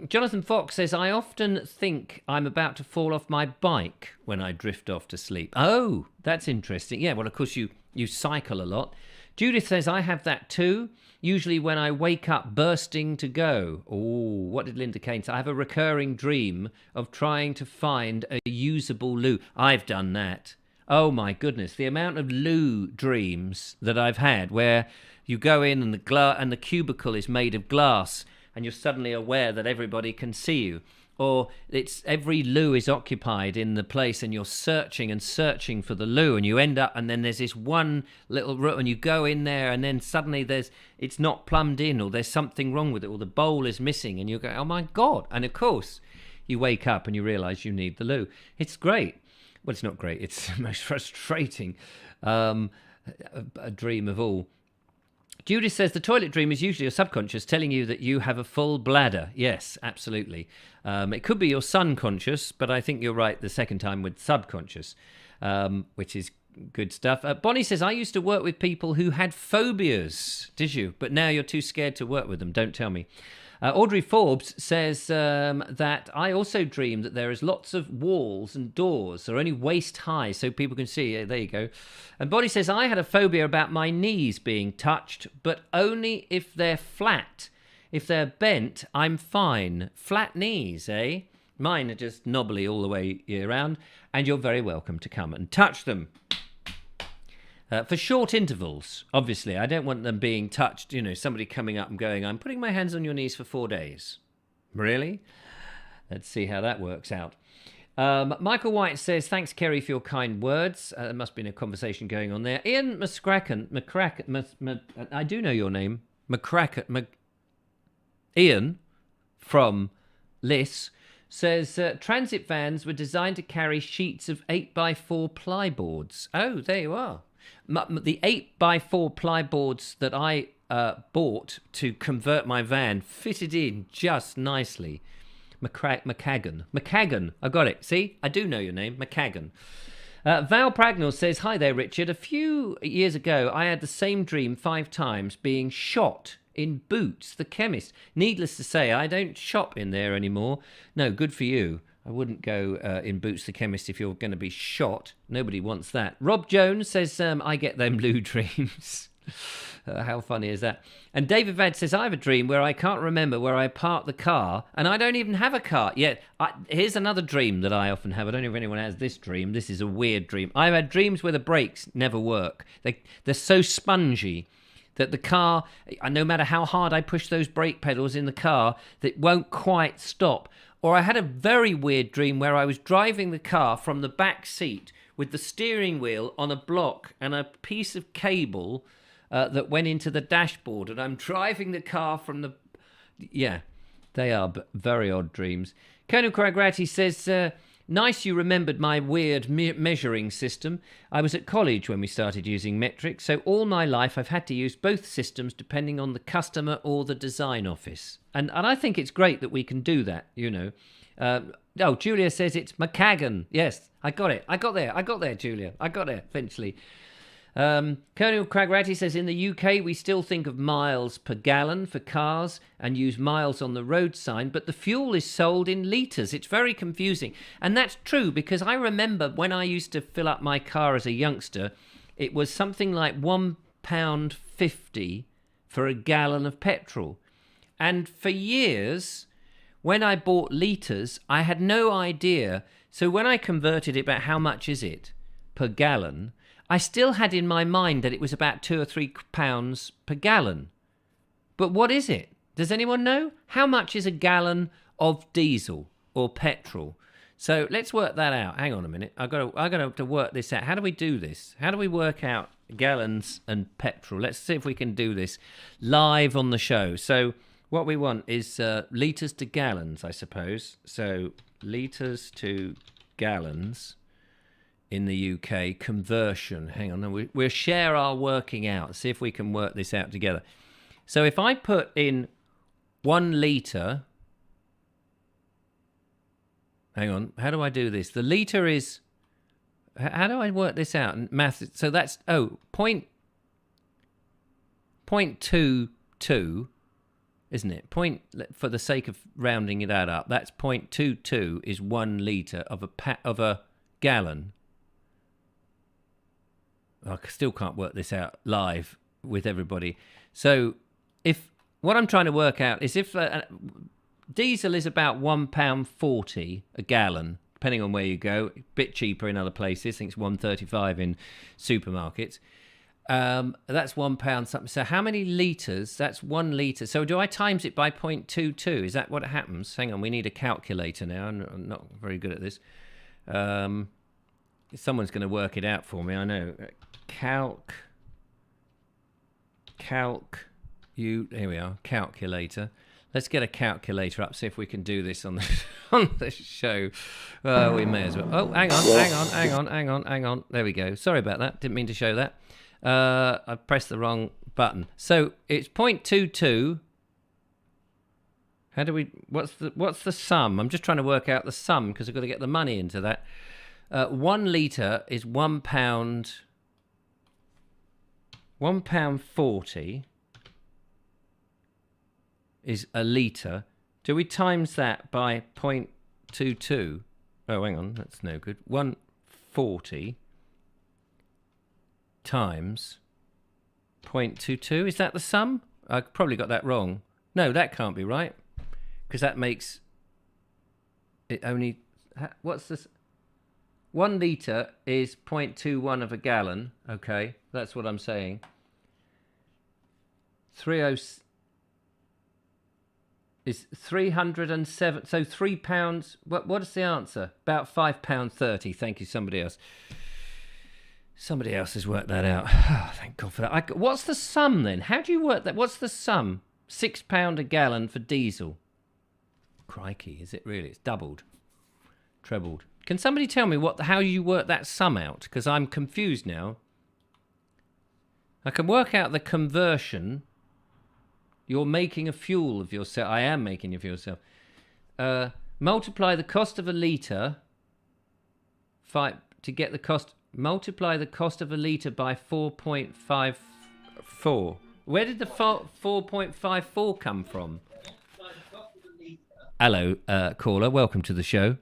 Jonathan Fox says, I often think I'm about to fall off my bike when I drift off to sleep. Oh, that's interesting. Yeah, well, of course, you cycle a lot. Judith says, I have that too, usually when I wake up bursting to go. Oh, what did Linda Kane say? I have a recurring dream of trying to find a usable loo. I've done that. Oh, my goodness, the amount of loo dreams that I've had where you go in and the cubicle is made of glass, and you're suddenly aware that everybody can see you. Or it's every loo is occupied in the place, and you're searching and searching for the loo, and you end up, and then there's this one little room, and you go in there, and then suddenly it's not plumbed in, or there's something wrong with it, or the bowl is missing, and you go, oh my God. And of course, you wake up and you realise you need the loo. It's great. Well, it's not great. It's the most frustrating a dream of all. Judith says the toilet dream is usually your subconscious telling you that you have a full bladder. Yes, absolutely. It could be your subconscious, but I think you're right the second time with subconscious, which is good stuff. Bonnie says, I used to work with people who had phobias. Did you? But now you're too scared to work with them. Don't tell me. Audrey Forbes says that I also dream that there is lots of walls and doors are only waist high so people can see. There you go. And Bonnie says, I had a phobia about my knees being touched, but only if they're flat. If they're bent, I'm fine. Flat knees, eh? Mine are just knobbly all the way year round, and you're very welcome to come and touch them. For short intervals, obviously. I don't want them being touched, somebody coming up and going, I'm putting my hands on your knees for 4 days. Really? Let's see how that works out. Michael White says, thanks, Kerry, for your kind words. There must have been a conversation going on there. Ian McCracken, I do know your name. Ian from Liss says, transit vans were designed to carry sheets of 8x4 plyboards. Oh, there you are. The 8x4 plyboards that I bought to convert my van fitted in just nicely. McCaggan. I got it. See? I do know your name. McCaggan. Val Pragnell says, hi there, Richard. A few years ago, I had the same dream 5 times, being shot in Boots, the chemist. Needless to say, I don't shop in there anymore. No, good for you. I wouldn't go in Boots the Chemist if you're going to be shot. Nobody wants that. Rob Jones says, I get them blue dreams. How funny is that? And David Vad says, I have a dream where I can't remember where I parked the car, and I don't even have a car. Yet, here's another dream that I often have. I don't know if anyone has this dream. This is a weird dream. I've had dreams where the brakes never work. They're so spongy that the car, no matter how hard I push those brake pedals in the car, that won't quite stop. Or I had a very weird dream where I was driving the car from the back seat with the steering wheel on a block and a piece of cable that went into the dashboard. And I'm driving the car from the... Yeah, they are very odd dreams. Colonel Cragrati says, nice you remembered my weird measuring system. I was at college when we started using metric, so all my life I've had to use both systems depending on the customer or the design office. And I think it's great that we can do that, Julia says it's McCaggan. Yes, I got it. I got there, Julia. I got there, eventually. Colonel Cragrati says, in the UK, we still think of miles per gallon for cars and use miles on the road sign, but the fuel is sold in litres. It's very confusing. And that's true, because I remember when I used to fill up my car as a youngster, it was something like £1.50 for a gallon of petrol. And for years, when I bought litres, I had no idea. So when I converted it about how much is it per gallon, I still had in my mind that it was about £2 or £3 per gallon. But what is it? Does anyone know? How much is a gallon of diesel or petrol? So let's work that out. Hang on a minute. I've got to work this out. How do we do this? How do we work out gallons and petrol? Let's see if we can do this live on the show. So what we want is litres to gallons, I suppose. So litres to gallons in the UK, conversion. Hang on, we'll share our working out. See if we can work this out together. So if I put in 1 litre... Hang on, how do I do this? The litre is... How do I work this out? Math. So that's... point 0.22... Isn't it? For the sake of rounding it up, that's 0.22 is 1 litre of a gallon. I still can't work this out live with everybody. So if what I'm trying to work out is if diesel is about £1.40 a gallon, depending on where you go, a bit cheaper in other places. I think it's £1.35 in supermarkets. That's £1 something. So how many litres? That's 1 litre. So do I times it by 0.22? Is that what happens? Hang on, we need a calculator now. I'm not very good at this. Someone's going to work it out for me, I know. Here we are, calculator. Let's get a calculator up, see if we can do this on the on the show. We may as well. Oh, hang on. There we go. Sorry about that. Didn't mean to show that. I pressed the wrong button. So it's 0.22. How do we? What's the sum? I'm just trying to work out the sum because I've got to get the money into that. 1 litre is £1. £1.40 is a litre. Do we times that by 0.22? Oh, hang on, that's no good. 140 times 0.22. Is that the sum? I probably got that wrong. No, that can't be right, because that makes it only. What's this? 1 litre is 0.21 of a gallon. Okay, that's what I'm saying. 30 is 307. So £3. What is the answer? About £5.30. Thank you. Somebody else has worked that out. Oh, thank God for that. What's the sum then? How do you work that? What's the sum? £6 a gallon for diesel. Crikey, is it really? It's doubled, trebled. Can somebody tell me how you work that sum out? Because I'm confused now. I can work out the conversion. You're making a fuel of yourself. I am making a fuel of yourself. Multiply the cost of a litre. To get the cost. Multiply the cost of a litre by 4.54. Where did the 4.54 come from? Hello, caller. Welcome to the show.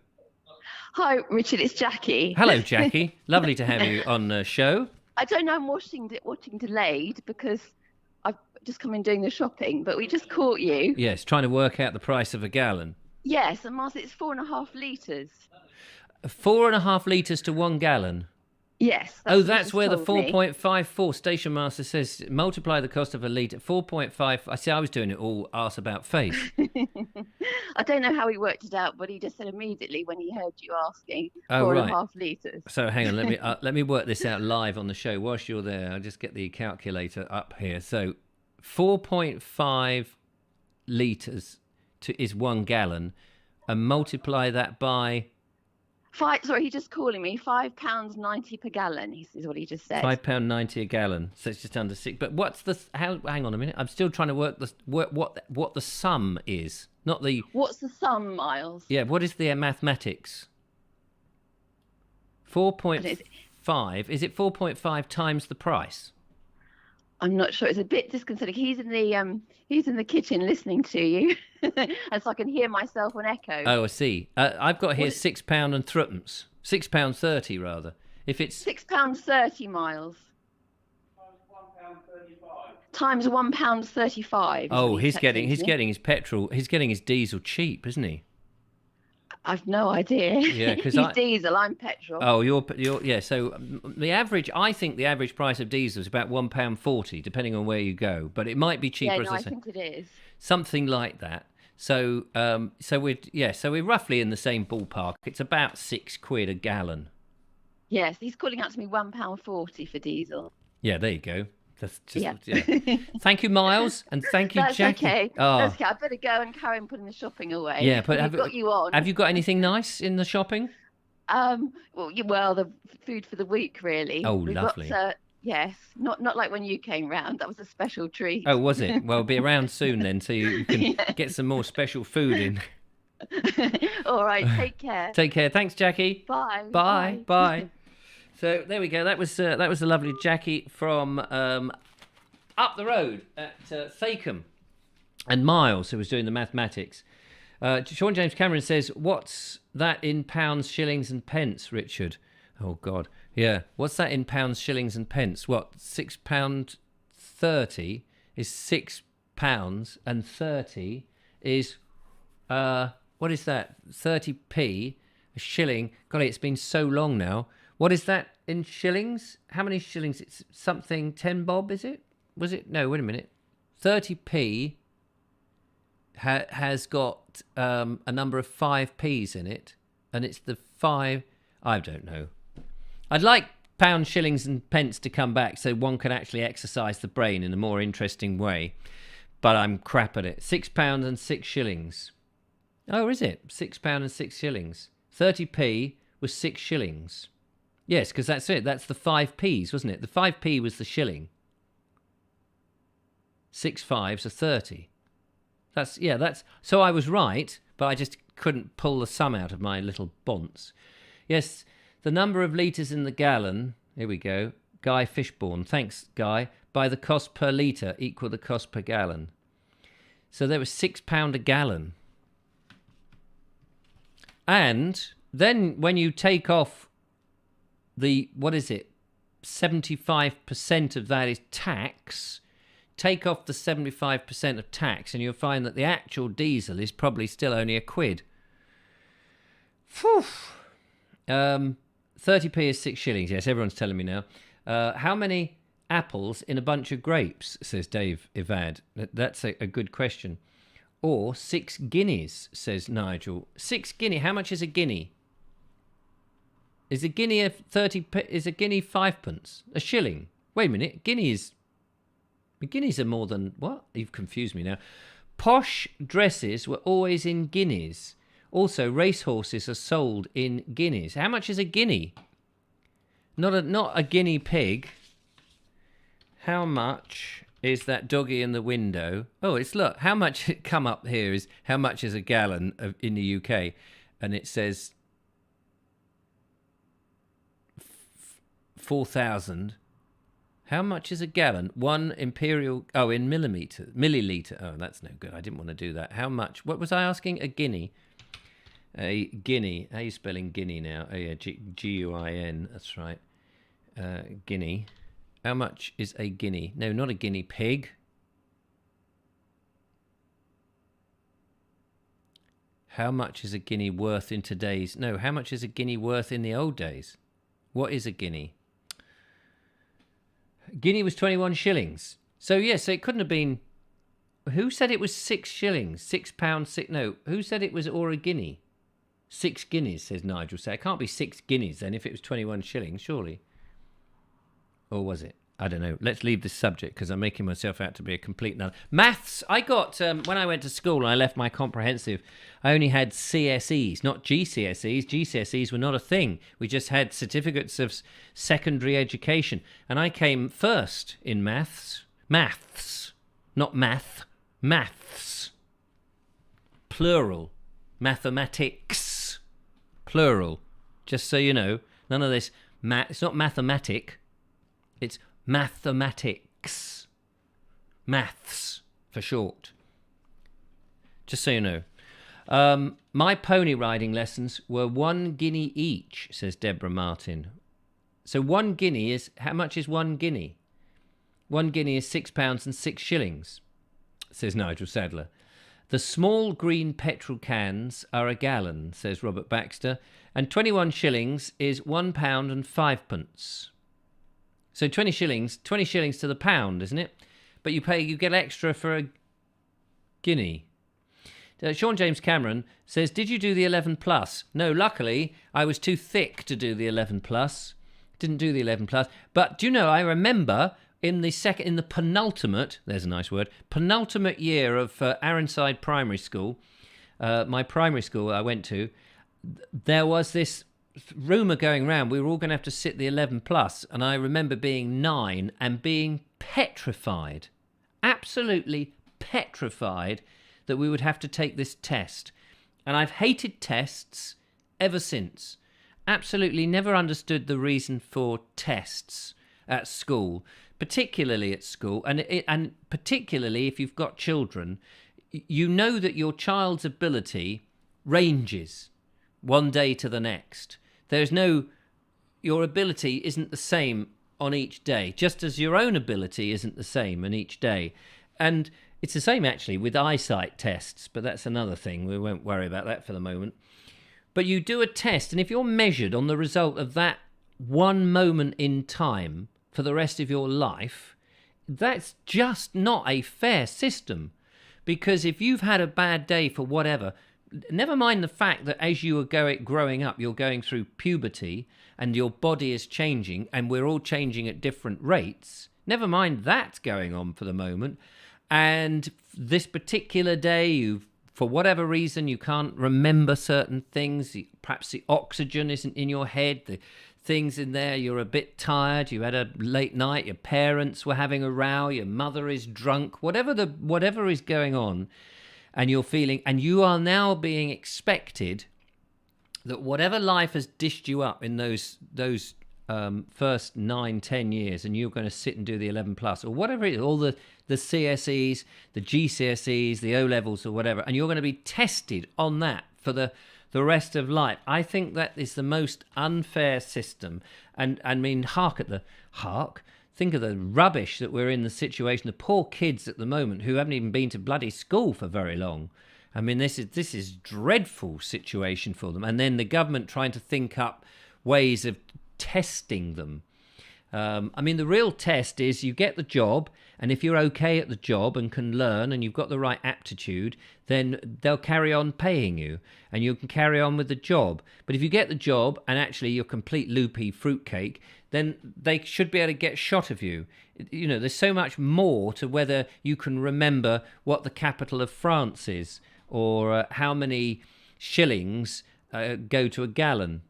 Hi, Richard. It's Jackie. Hello, Jackie. Lovely to have you on the show. I don't know. I'm watching delayed because I've just come in doing the shopping, but we just caught you. Yes, trying to work out the price of a gallon. Yes, and Martha, it's 4.5 litres. 4.5 litres to 1 gallon. Yes. That's where the 4.54 station master says multiply the cost of a litre. 4.5. I see. I was doing it all arse about face. I don't know how he worked it out, but he just said immediately when he heard you asking 4.5 litres. So hang on, let me work this out live on the show. Whilst you're there, I'll just get the calculator up here. So 4.5 litres is 1 gallon, and multiply that by. He's just calling me £5.90 per gallon. Is what he just said. £5.90 a gallon, so it's just under 6. But what's the? Hang on a minute. I'm still trying to work what the sum is, not the. What's the sum, Miles? Yeah. What is the mathematics? 4.5. Is it 4.5 times the price? I'm not sure. It's a bit disconcerting. He's in the kitchen listening to you, and so I can hear myself on echo. Oh, I see. I've got here £6 and threepence. £6.30 rather. If it's £6.30, Miles. Times £1.35. Oh, he's getting his petrol. He's getting his diesel cheap, isn't he? I've no idea. Yeah, because he's diesel, I'm petrol. Oh, you're yeah. So I think the average price of diesel is about £1.40, depending on where you go. But it might be cheaper. Yeah, no, I think it is something like that. So we're roughly in the same ballpark. It's about £6 a gallon. Yes, he's calling out to me £1.40 for diesel. Yeah, there you go. That's just, yeah. Thank you, Miles, and thank you, That's Jackie. Okay. Oh. That's okay. I better go and carry on putting the shopping away. Yeah, but I've got you on. Have you got anything nice in the shopping? Well, the food for the week, really. Oh, We've lovely. Got, yes, not like when you came round. That was a special treat. Oh, was it? Well, be around soon then, so you can get some more special food in. All right, take care. Take care. Thanks, Jackie. Bye. Bye. Bye. So there we go. That was the lovely Jackie from up the road at Thacombe, and Miles, who was doing the mathematics. Sean James Cameron says, "What's that in pounds, shillings, and pence, Richard?" Oh God, yeah. What's that in pounds, shillings, and pence? What, £6.30 is £6, and 30 is what is that? 30p a shilling. God, it's been so long now. What is that in shillings? How many shillings? It's something 10 bob, is it? Was it? No, wait a minute. 30p has got a number of 5p's in it, and it's the 5... I don't know. I'd like pounds, shillings and pence to come back so one can actually exercise the brain in a more interesting way, but I'm crap at it. £6 and 6 shillings. Oh, is it? £6 and 6 shillings. 30p was 6 shillings. Yes, because that's it. That's the 5p's, wasn't it? The 5p was the shilling. 6 fives are 30. That's so I was right, but I just couldn't pull the sum out of my little bonce. Yes, the number of litres in the gallon, here we go, Guy Fishbourne, thanks Guy, by the cost per litre equal the cost per gallon. So there was £6 a gallon. And then when you take off the, 75% of that is tax, take off the 75% of tax and you'll find that the actual diesel is probably still only a quid. Phew. 30p is 6 shillings. Yes, everyone's telling me now. How many apples in a bunch of grapes, says Dave Ivad. That's a good question. Or 6 guineas, says Nigel. 6 guinea. How much is a guinea? Is a guinea is a guinea 5p? A shilling? Wait a minute. Guineas are more than... What? You've confused me now. Posh dresses were always in guineas. Also, racehorses are sold in guineas. How much is a guinea? Not a guinea pig. How much is that doggy in the window? Oh, look. How much come up here is how much is a gallon in the UK, and it says 4,000. How much is a gallon? 1 imperial... Oh, in milliliter. Oh, that's no good. I didn't want to do that. How much? What was I asking? A guinea. A guinea. How are you spelling guinea now? Oh, yeah, G-U-I-N. That's right. Guinea. How much is a guinea? No, not a guinea pig. How much is a guinea worth in today's... No, how much is a guinea worth in the old days? What is a guinea? Guinea was 21 shillings. So, yes, so it couldn't have been... Who said it was 6 shillings? £6, no. Who said it was or a guinea? 6 guineas, says Nigel. So it can't be 6 guineas then if it was 21 shillings, surely. Or was it? I don't know. Let's leave this subject because I'm making myself out to be a complete nutter. Maths, I got, when I went to school and I left my comprehensive, I only had CSEs, not GCSEs. GCSEs were not a thing. We just had certificates of secondary education. And I came first in maths. Maths, not math. Maths. Plural. Mathematics. Plural. Just so you know, none of this, it's not mathematic. It's mathematics. Maths, for short. Just so you know. My pony riding lessons were 1 guinea each, says Deborah Martin. So 1 guinea is... How much is 1 guinea? 1 guinea is £6 and 6 shillings, says Nigel Sadler. The small green petrol cans are a gallon, says Robert Baxter. And 21 shillings is £1 and 5p. So 20 shillings to the pound, isn't it? But you get extra for a guinea. Sean James Cameron says, did you do the 11 plus? No, luckily, I was too thick to do the 11 plus. Didn't do the 11 plus. But do you know, I remember in the penultimate, there's a nice word, penultimate year of Aronside Primary School, my primary school I went to, there was this rumour going around we were all going to have to sit the 11 plus, and I remember being 9 and being petrified, absolutely petrified that we would have to take this test. And I've hated tests ever since. Absolutely never understood the reason for tests at school, particularly at school, and particularly if you've got children. You know that your child's ability ranges one day to the next. Your ability isn't the same on each day, just as your own ability isn't the same on each day. And it's the same actually with eyesight tests, but that's another thing. We won't worry about that for the moment. But you do a test, and if you're measured on the result of that one moment in time for the rest of your life, that's just not a fair system. Because if you've had a bad day for whatever, never mind the fact that as you are growing up, you're going through puberty and your body is changing and we're all changing at different rates. Never mind that's going on for the moment. And this particular day, for whatever reason, you can't remember certain things. Perhaps the oxygen isn't in your head. The things in there, you're a bit tired. You had a late night. Your parents were having a row. Your mother is drunk. Whatever is going on, and you're feeling, and you are now being expected that whatever life has dished you up in those first 9-10 years, and you're going to sit and do the 11 plus or whatever it is, all the CSEs, the GCSEs, the O levels or whatever, and you're going to be tested on that for the rest of life. I think that is the most unfair system. And I mean, think of the rubbish that we're in the situation. The poor kids at the moment who haven't even been to bloody school for very long. I mean, this is dreadful situation for them. And then the government trying to think up ways of testing them. I mean, the real test is you get the job, and if you're okay at the job and can learn and you've got the right aptitude, then they'll carry on paying you and you can carry on with the job. But if you get the job and actually you're complete loopy fruitcake, then they should be able to get shot of you. You know, there's so much more to whether you can remember what the capital of France is or how many shillings go to a gallon.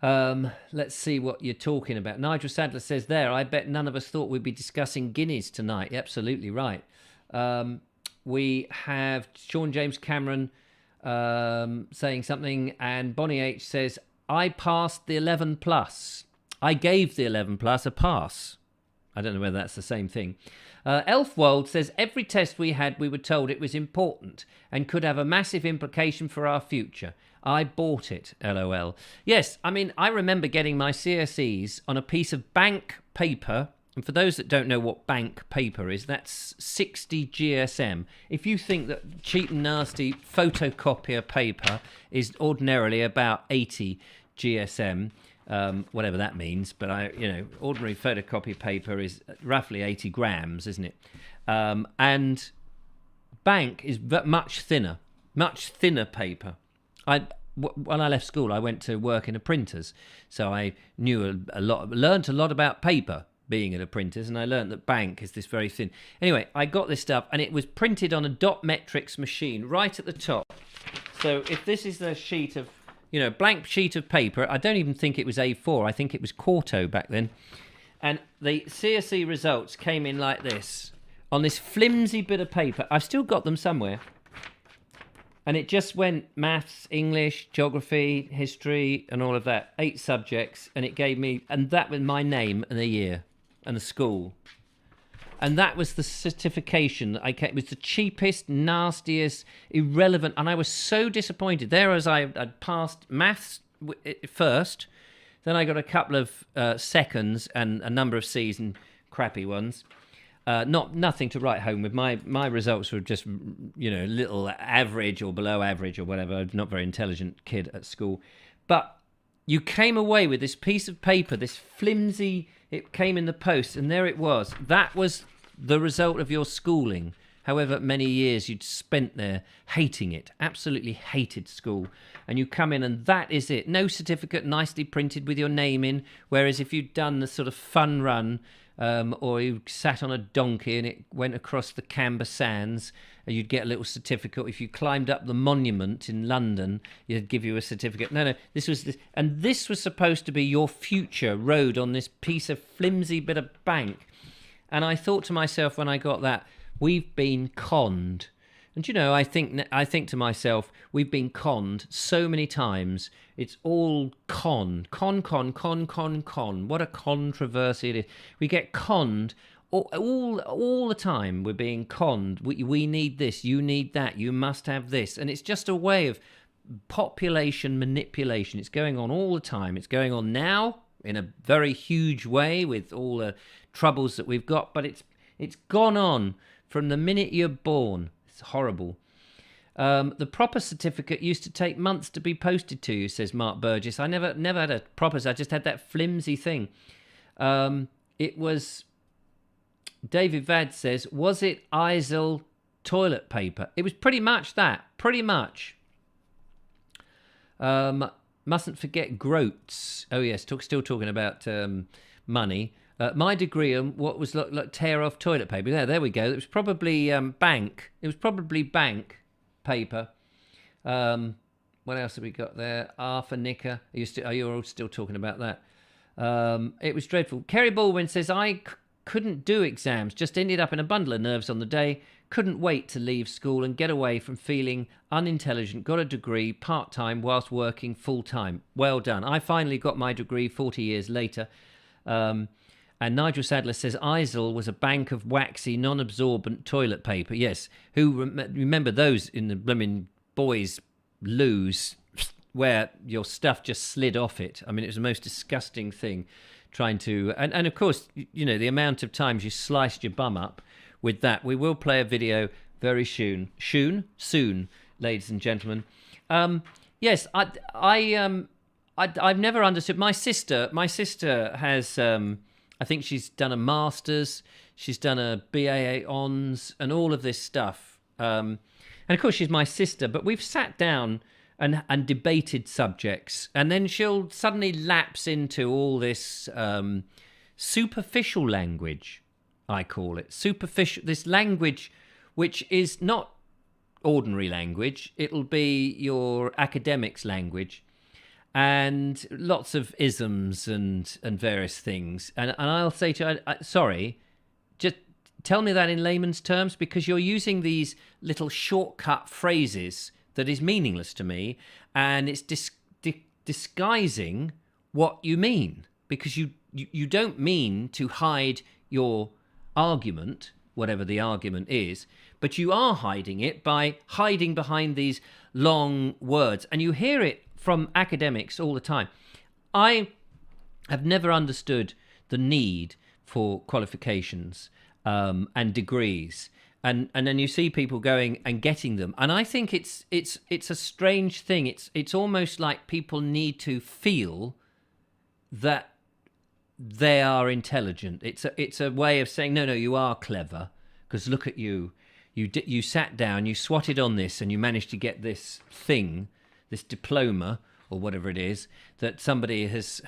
Let's see what you're talking about. Nigel Sadler says there, I bet none of us thought we'd be discussing guineas tonight. You're absolutely right. We have Sean James Cameron saying something, and Bonnie H says, I passed the 11 plus. I gave the 11 plus a pass. I don't know whether that's the same thing. Elfwald says, every test we had, we were told it was important and could have a massive implication for our future. I bought it, LOL. Yes, I mean, I remember getting my CSEs on a piece of bank paper. And for those that don't know what bank paper is, that's 60 GSM. If you think that cheap and nasty photocopier paper is ordinarily about 80 GSM, whatever that means, but ordinary photocopy paper is roughly 80 grams, isn't it? And bank is much thinner paper. When I left school, I went to work in a printer's, so I knew learned a lot about paper being at a printer's, and I learned that bank is this very thin. Anyway, I got this stuff, and it was printed on a dot matrix machine right at the top. So if this is the sheet of, blank sheet of paper, I don't even think it was A4. I think it was Quarto back then. And the CSE results came in like this on this flimsy bit of paper. I've still got them somewhere. And it just went maths, English, geography, history, and all of that. 8 subjects. And it gave me, and that was my name and a year and a school. And that was the certification that I kept. It was the cheapest, nastiest, irrelevant. And I was so disappointed. There as I'd passed maths first. Then I got a couple of seconds and a number of C's and crappy ones. Nothing to write home with. My results were just, little average or below average or whatever. I'm not a very intelligent kid at school. But you came away with this piece of paper, this flimsy, it came in the post, and there it was. That was the result of your schooling. However many years you'd spent there hating it, absolutely hated school. And you come in and that is it. No certificate nicely printed with your name in. Whereas if you'd done the sort of fun run, or you sat on a donkey and it went across the Camber Sands, you'd get a little certificate. If you climbed up the monument in London, you'd give you a certificate. No, this was this, and this was supposed to be your future road on this piece of flimsy bit of bank. And I thought to myself when I got that, we've been conned. And I think to myself, we've been conned so many times. It's all con. What a controversy it is. We get conned all the time. We're being conned. We need this. You need that. You must have this. And it's just a way of population manipulation. It's going on all the time. It's going on now in a very huge way with all the troubles that we've got. But it's gone on from the minute you're born. It's horrible. The proper certificate used to take months to be posted to you, says Mark Burgess. I never had a proper. I just had that flimsy thing. It was. David Vad says, was it Isel toilet paper? It was pretty much that. Pretty much. Mustn't forget Groats. Oh yes, still talking about money. My degree on what was like tear off toilet paper. Yeah, there we go. It was probably bank. It was probably bank paper. What else have we got there? Arthur Nicker. Are you all still talking about that? It was dreadful. Kerry Baldwin says, I couldn't do exams. Just ended up in a bundle of nerves on the day. Couldn't wait to leave school and get away from feeling unintelligent. Got a degree part-time whilst working full-time. Well done. I finally got my degree 40 years later. And Nigel Sadler says Isel was a bank of waxy, non-absorbent toilet paper. Yes, who remember those in the blooming boys' loos where your stuff just slid off it? I mean, it was the most disgusting thing trying to... And of course, you know, the amount of times you sliced your bum up with that. We will play a video very soon. Soon, ladies and gentlemen. Yes, I've never understood. My sister has... I think she's done a master's, she's done a BAA Hons, and all of this stuff. And of course, she's my sister, but we've sat down and debated subjects, and then she'll suddenly lapse into all this superficial language, I call it. Superficial, this language which is not ordinary language, it'll be your academics language. And lots of isms and various things. And I'll say to you, sorry, just tell me that in layman's terms, because you're using these little shortcut phrases that is meaningless to me, and it's disguising what you mean, because you don't mean to hide your argument, whatever the argument is, but you are hiding it by hiding behind these long words. And you hear it from academics all the time. I have never understood the need for qualifications and degrees, and then you see people going and getting them, and I think it's a strange thing. It's almost like people need to feel that they are intelligent. It's a way of saying no, you are clever, because look at you. You sat down, you swatted on this, and you managed to get this thing, this diploma or whatever it is, that somebody has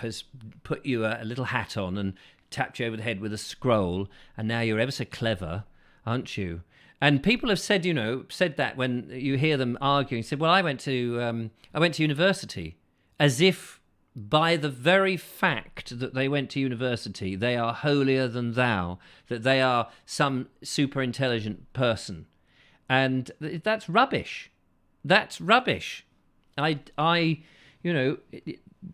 put you a little hat on and tapped you over the head with a scroll, and now you're ever so clever, aren't you? And people have said that when you hear them arguing, said, well, I went to university, as if by the very fact that they went to university, they are holier than thou, that they are some super intelligent person. And that's rubbish. That's rubbish. I'm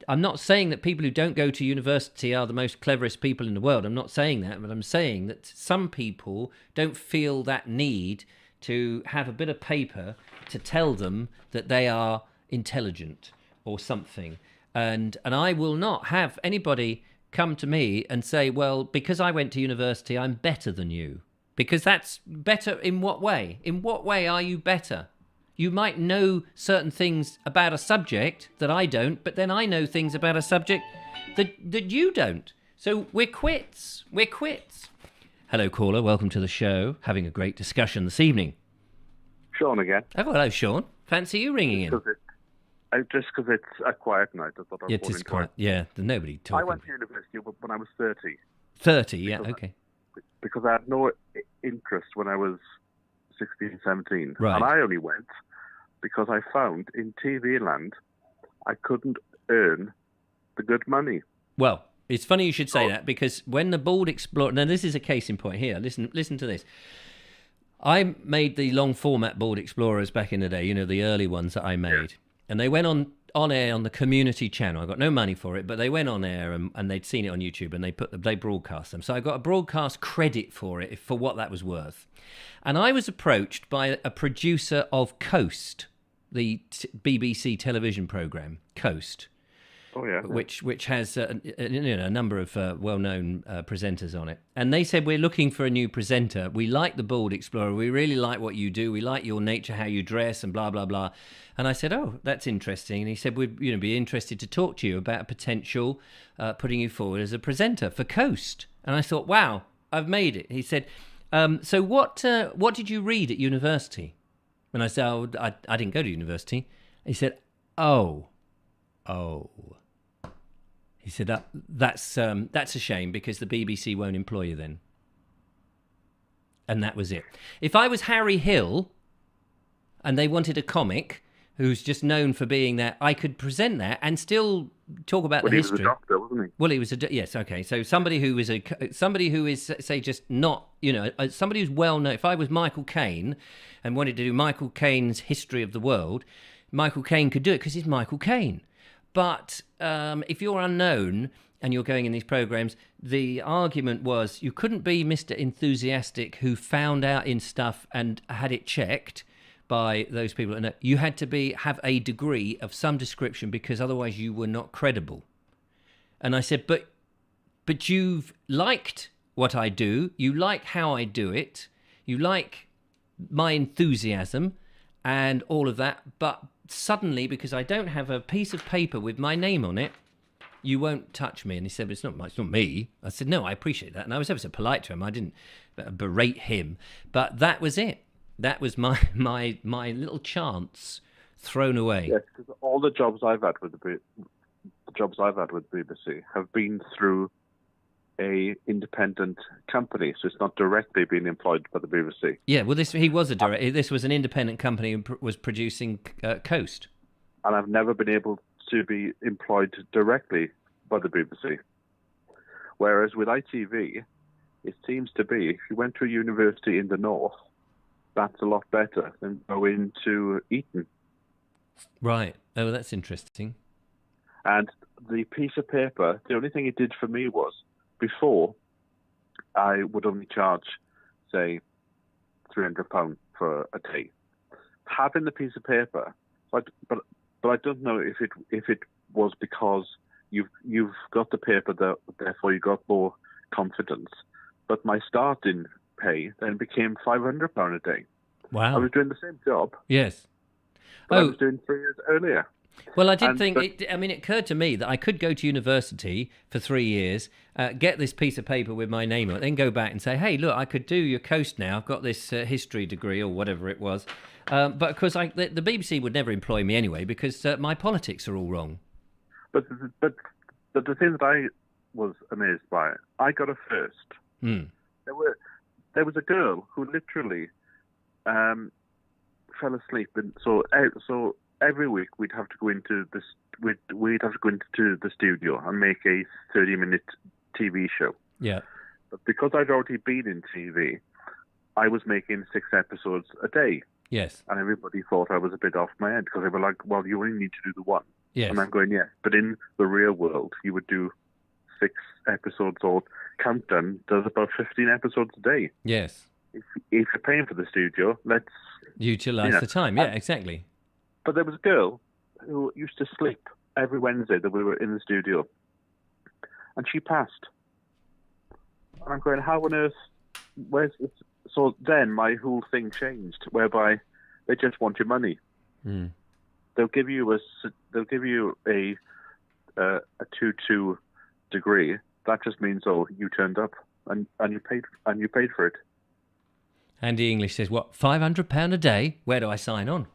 not saying that people who don't go to university are the most cleverest people in the world. I'm not saying that, but I'm saying that some people don't feel that need to have a bit of paper to tell them that they are intelligent or something. And I will not have anybody come to me and say, well, because I went to university, I'm better than you. Because that's better in what way? In what way are you better? You might know certain things about a subject that I don't, but then I know things about a subject that you don't. So we're quits. We're quits. Hello, caller. Welcome to the show. Having a great discussion this evening. Sean again. Oh, hello, Sean. Fancy you ringing in. Just because it's a quiet night, I thought I was It is quiet. Yeah, there's nobody talking. I went to university when I was 30. 30, yeah, okay. Because I had no interest when I was 16, 17. Right. And I only went because I found in TV land I couldn't earn the good money. Well, it's funny you should say that, because when the Bald Explorer... Now, this is a case in point here. Listen to this. I made the long format Bald Explorers back in the day, the early ones that I made. Yeah. And they went on air on the community channel. I got no money for it, but they went on air and they'd seen it on YouTube, and they broadcast them. So I got a broadcast credit for it, for what that was worth. And I was approached by a producer of Coast, the BBC television programme, Coast. Oh yeah. which has a number of well-known presenters on it. And they said, we're looking for a new presenter. We like the Bald Explorer. We really like what you do. We like your nature, how you dress, and blah blah blah. And I said, oh, that's interesting. And he said, we'd be interested to talk to you about a potential putting you forward as a presenter for Coast. And I thought, wow, I've made it. He said, so what did you read at university? And I said, oh, I didn't go to university. He said, oh. He said, that's a shame because the BBC won't employ you then. And that was it. If I was Harry Hill and they wanted a comic who's just known for being that, I could present that and still talk about the history. He was a doctor, wasn't he? Well, he was yes, okay. So somebody who is say just not, somebody who's well known. If I was Michael Caine and wanted to do Michael Caine's history of the world, Michael Caine could do it because he's Michael Caine. But if you're unknown and you're going in these programs, the argument was you couldn't be Mr. Enthusiastic who found out in stuff and had it checked by those people. You had to have a degree of some description because otherwise you were not credible. And I said, but you've liked what I do. You like how I do it. You like my enthusiasm and all of that. But suddenly, because I don't have a piece of paper with my name on it, you won't touch me. And he said, but it's not me. I said, no, I appreciate that. And I was ever so polite to him. I didn't berate him. But that was it. That was my little chance thrown away. Yes, because all the jobs I've had with the BBC have been through a independent company, so it's not directly being employed by the BBC. Yeah, well, this was an independent company and was producing Coast. And I've never been able to be employed directly by the BBC. Whereas with ITV, it seems to be, if you went to a university in the north, that's a lot better than going to Eton. Right. Oh, that's interesting. And the piece of paper, the only thing it did for me was, before, I would only charge, say, £300 for a day. Having the piece of paper, but I don't know if it was because you've got the paper, therefore you got more confidence. But my starting pay then became £500 a day. Wow! I was doing the same job. Yes. But I was doing 3 years earlier. Well, I did think. It occurred to me that I could go to university for 3 years, get this piece of paper with my name on it, then go back and say, "Hey, look, I could do your Coast now. I've got this history degree or whatever it was." But of course, the BBC would never employ me anyway because my politics are all wrong. But the thing that I was amazed by, I got a first. Mm. There was a girl who literally fell asleep, and so every week we'd have to go into the studio and make a 30-minute TV show. Yeah. But because I'd already been in TV, I was making 6 episodes a day. Yes. And everybody thought I was a bit off my head because they were like, "Well, you only need to do the one." Yes. And I'm going, "Yeah." But in the real world, you would do 6 episodes, or Countdown does about 15 episodes a day. Yes. If you're paying for the studio, let's utilize the time. Yeah, exactly. But there was a girl who used to sleep every Wednesday that we were in the studio, and she passed. And I'm going, how on earth? Where's this? So then my whole thing changed, whereby they just want your money. Mm. They'll give you a 2-2 degree. That just means, oh, you turned up and you paid for it. Andy English says, what, £500 a day? Where do I sign on?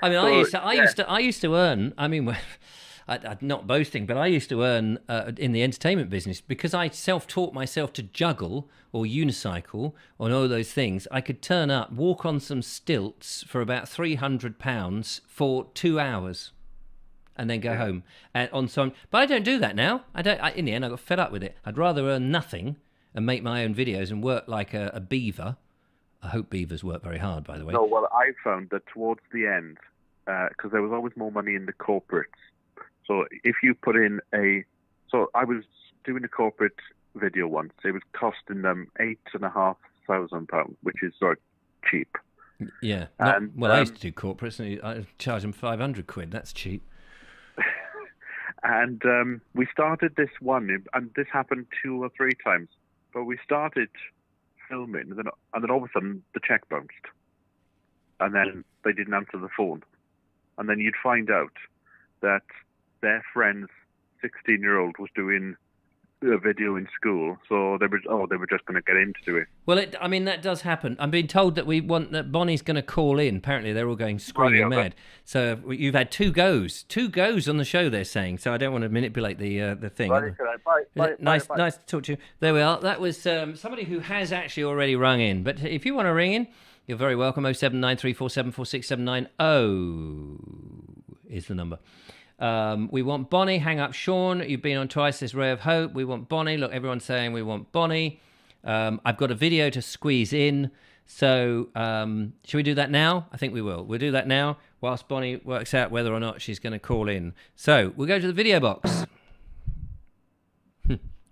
I mean, I used to earn. I mean, I'm not boasting, but I used to earn in the entertainment business because I self-taught myself to juggle or unicycle or all those things. I could turn up, walk on some stilts for about £300 for 2 hours, and then go home and on some. But I don't do that now. In the end, I got fed up with it. I'd rather earn nothing and make my own videos and work like a beaver. I hope beavers work very hard, by the way. No, well, I found that towards the end, because there was always more money in the corporates. So if you put in so I was doing a corporate video once. It was costing them £8,500, which is sort of cheap. Yeah. And, Well, I used to do corporates, and I charge them 500 quid. That's cheap. And we started this one, and this happened 2 or 3 times. But we started filming, and then all of a sudden the check bounced, and then they didn't answer the phone, and then you'd find out that their friend's 16-year-old was doing a video in school, so they were just going to get him to do it. Well, that does happen. I'm being told that Bonnie's going to call in. Apparently, they're all going screaming mad. So you've had 2 goes on the show. They're saying. So I don't want to manipulate the thing. Bye. Nice to talk to you. There we are. That was somebody who has actually already rung in. But if you want to ring in, you're very welcome. 07934746790 is the number. We want Bonnie. Hang up, Sean. You've been on twice. There's Ray of Hope. We want Bonnie. Look, everyone's saying we want Bonnie. I've got a video to squeeze in. So should we do that now? I think we will. We'll do that now whilst Bonnie works out whether or not she's going to call in. So we'll go to the video box.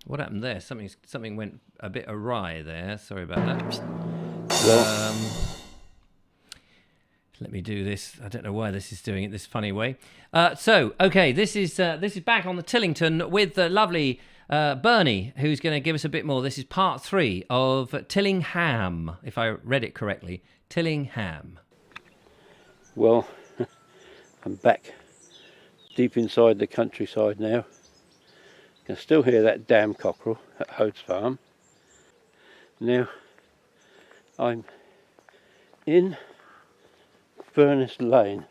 What happened there? Something went a bit awry there. Sorry about that. Let me do this. I don't know why this is doing it this funny way. Okay, this is back on the Tillington with the lovely Bernie, who's going to give us a bit more. This is part 3 of Tillingham, if I read it correctly. Tillingham. Well, I'm back deep inside the countryside now. You can still hear that damn cockerel at Hode's farm. Now, I'm in Furnace Lane.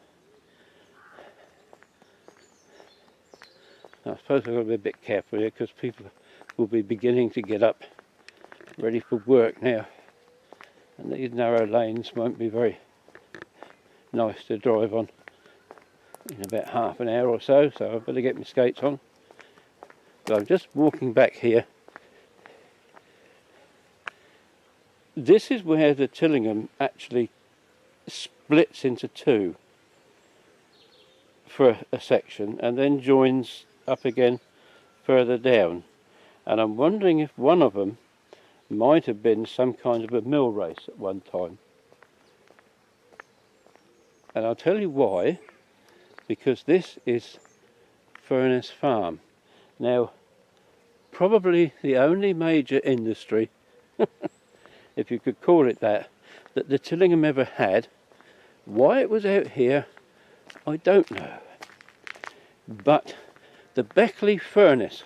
Now, I suppose I've got to be a bit careful here because people will be beginning to get up ready for work now, and these narrow lanes won't be very nice to drive on in about half an hour or so, so I better get my skates on. But I'm just walking back here. This is where the Tillingham actually splits into 2 for a section and then joins up again further down, and I'm wondering if one of them might have been some kind of a mill race at one time. And I'll tell you why, because this is Furnace Farm. Now, probably the only major industry, if you could call it that the Tillingham ever had. Why it was out here, I don't know. But the Beckley furnace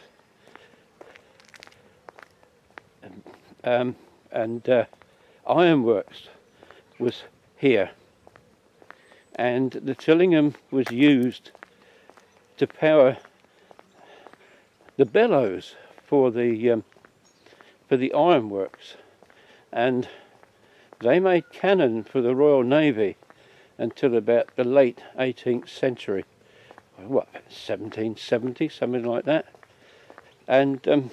and ironworks was here, and the Tillingham was used to power the bellows for the ironworks, and they made cannon for the Royal Navy until about the late 18th century, what, 1770, something like that. And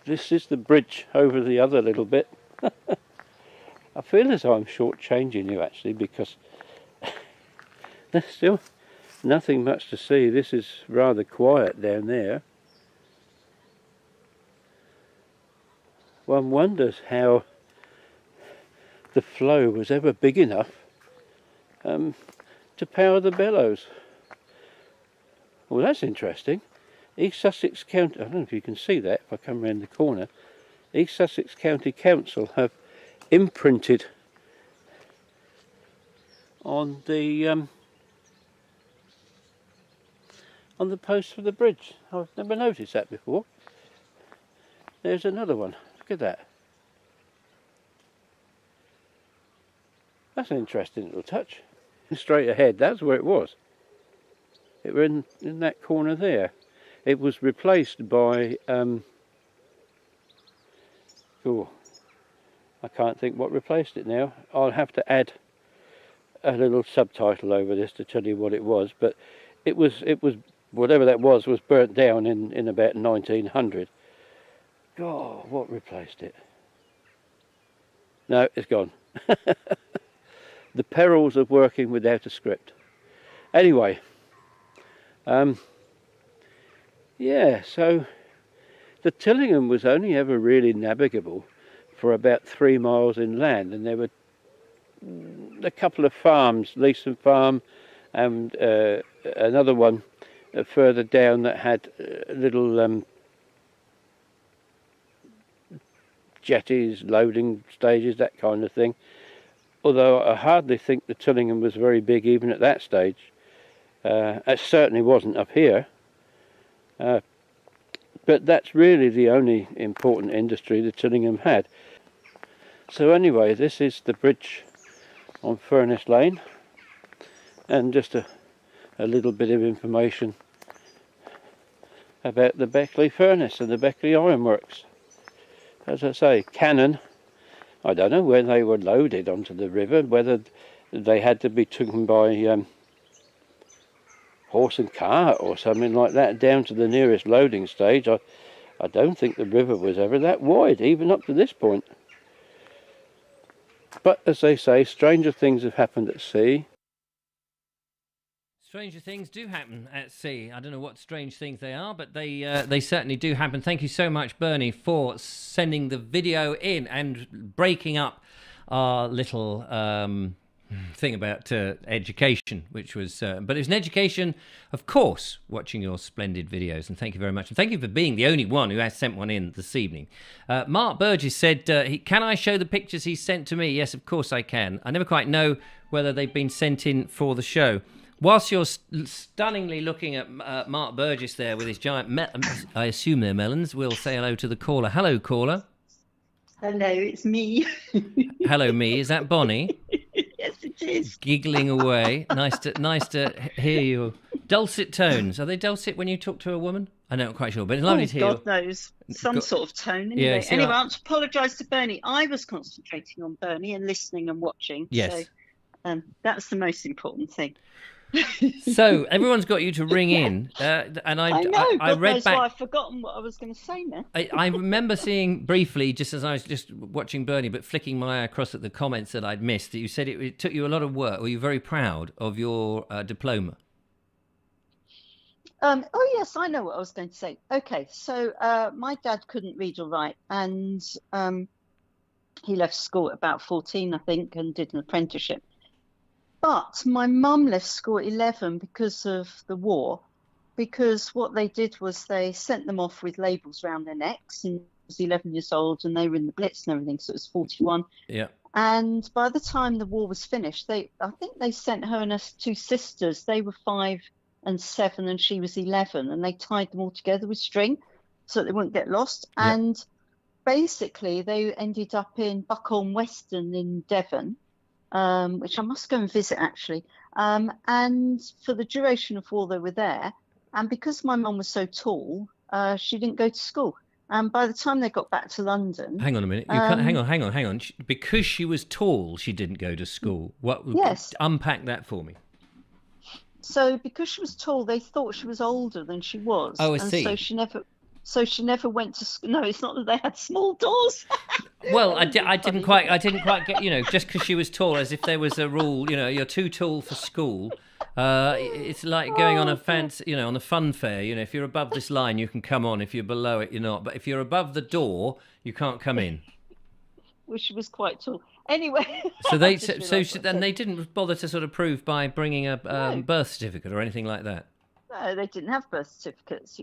this is the bridge over the other little bit. I feel as though I'm shortchanging you actually, because there's still nothing much to see. This is rather quiet down there. One wonders how the flow was ever big enough to power the bellows. Well, that's interesting. East Sussex County, I don't know if you can see that if I come round the corner, East Sussex County Council have imprinted on the post for the bridge. I've never noticed that before. There's another one. Look at that. That's an interesting little touch. Straight ahead, that's where it was. It was in that corner there. It was replaced by I can't think what replaced it now. I'll have to add a little subtitle over this to tell you what it was, but it was whatever that was burnt down in about 1900. God, what replaced it? No, it's gone. The perils of working without a script. Anyway, yeah, so the Tillingham was only ever really navigable for about 3 miles inland, and there were a couple of farms, Leeson Farm and another one further down that had little jetties, loading stages, that kind of thing. Although I hardly think the Tillingham was very big even at that stage. It certainly wasn't up here. But that's really the only important industry the Tillingham had. So anyway, this is the bridge on Furnace Lane, and just a little bit of information about the Beckley furnace and the Beckley Ironworks. As I say, cannon, I don't know when they were loaded onto the river, whether they had to be taken by horse and cart or something like that down to the nearest loading stage. I don't think the river was ever that wide, even up to this point. But as they say, stranger things have happened at sea. Stranger things do happen at sea. I don't know what strange things they are, but they certainly do happen. Thank you so much, Bernie, for sending the video in and breaking up our little thing about education, which was... but it was an education, of course, watching your splendid videos, and thank you very much. And thank you for being the only one who has sent one in this evening. Mark Burgess said, can I show the pictures he sent to me? Yes, of course I can. I never quite know whether they've been sent in for the show. Whilst you're stunningly looking at Mark Burgess there with his giant... I assume they're melons. We'll say hello to the caller. Hello, caller. Hello, it's me. Hello, me. Is that Bonnie? Yes, it is. Giggling away. Nice to hear you. Dulcet tones. Are they dulcet when you talk to a woman? I'm not quite sure, but it's lovely to hear. God knows. Some sort of tone. Anyway, Yeah, anyway, I want to apologise to Bernie. I was concentrating on Bernie and listening and watching. Yes. So that's the most important thing. So everyone's got you to ring in, and I know. I God read knows back. why I've forgotten what I was going to say now. I remember seeing briefly, just as I was just watching Bernie, but flicking my eye across at the comments that I'd missed, that you said it took you a lot of work. Were you very proud of your diploma? Oh yes, I know what I was going to say. Okay, so my dad couldn't read or write, and he left school at about 14, I think, and did an apprenticeship. But my mum left school at 11 because of the war, because what they did was they sent them off with labels around their necks, and he was 11 years old, and they were in the Blitz and everything, so it was 41. Yeah. And by the time the war was finished, I think they sent her and her two sisters. They were 5 and 7, and she was 11, and they tied them all together with string so they wouldn't get lost. Yeah. And basically, they ended up in Buckholm Weston in Devon. Which I must go and visit actually. And for the duration of war, they were there. And because my mum was so tall, she didn't go to school. And by the time they got back to London... Hang on a minute. You can't, hang on. Because she was tall, she didn't go to school. Yes. Unpack that for me. So because she was tall, they thought she was older than she was. Oh, I and see. So she never went to school. No, it's not that they had small doors. Well, I didn't quite get, just because she was tall, as if there was a rule, you're too tall for school. It's like going on a fancy, on a fun fair. If you're above this line, you can come on. If you're below it, you're not. But if you're above the door, you can't come in. Well, she was quite tall. Anyway. So they didn't bother to sort of prove by bringing a birth certificate or anything like that. No, they didn't have birth certificates,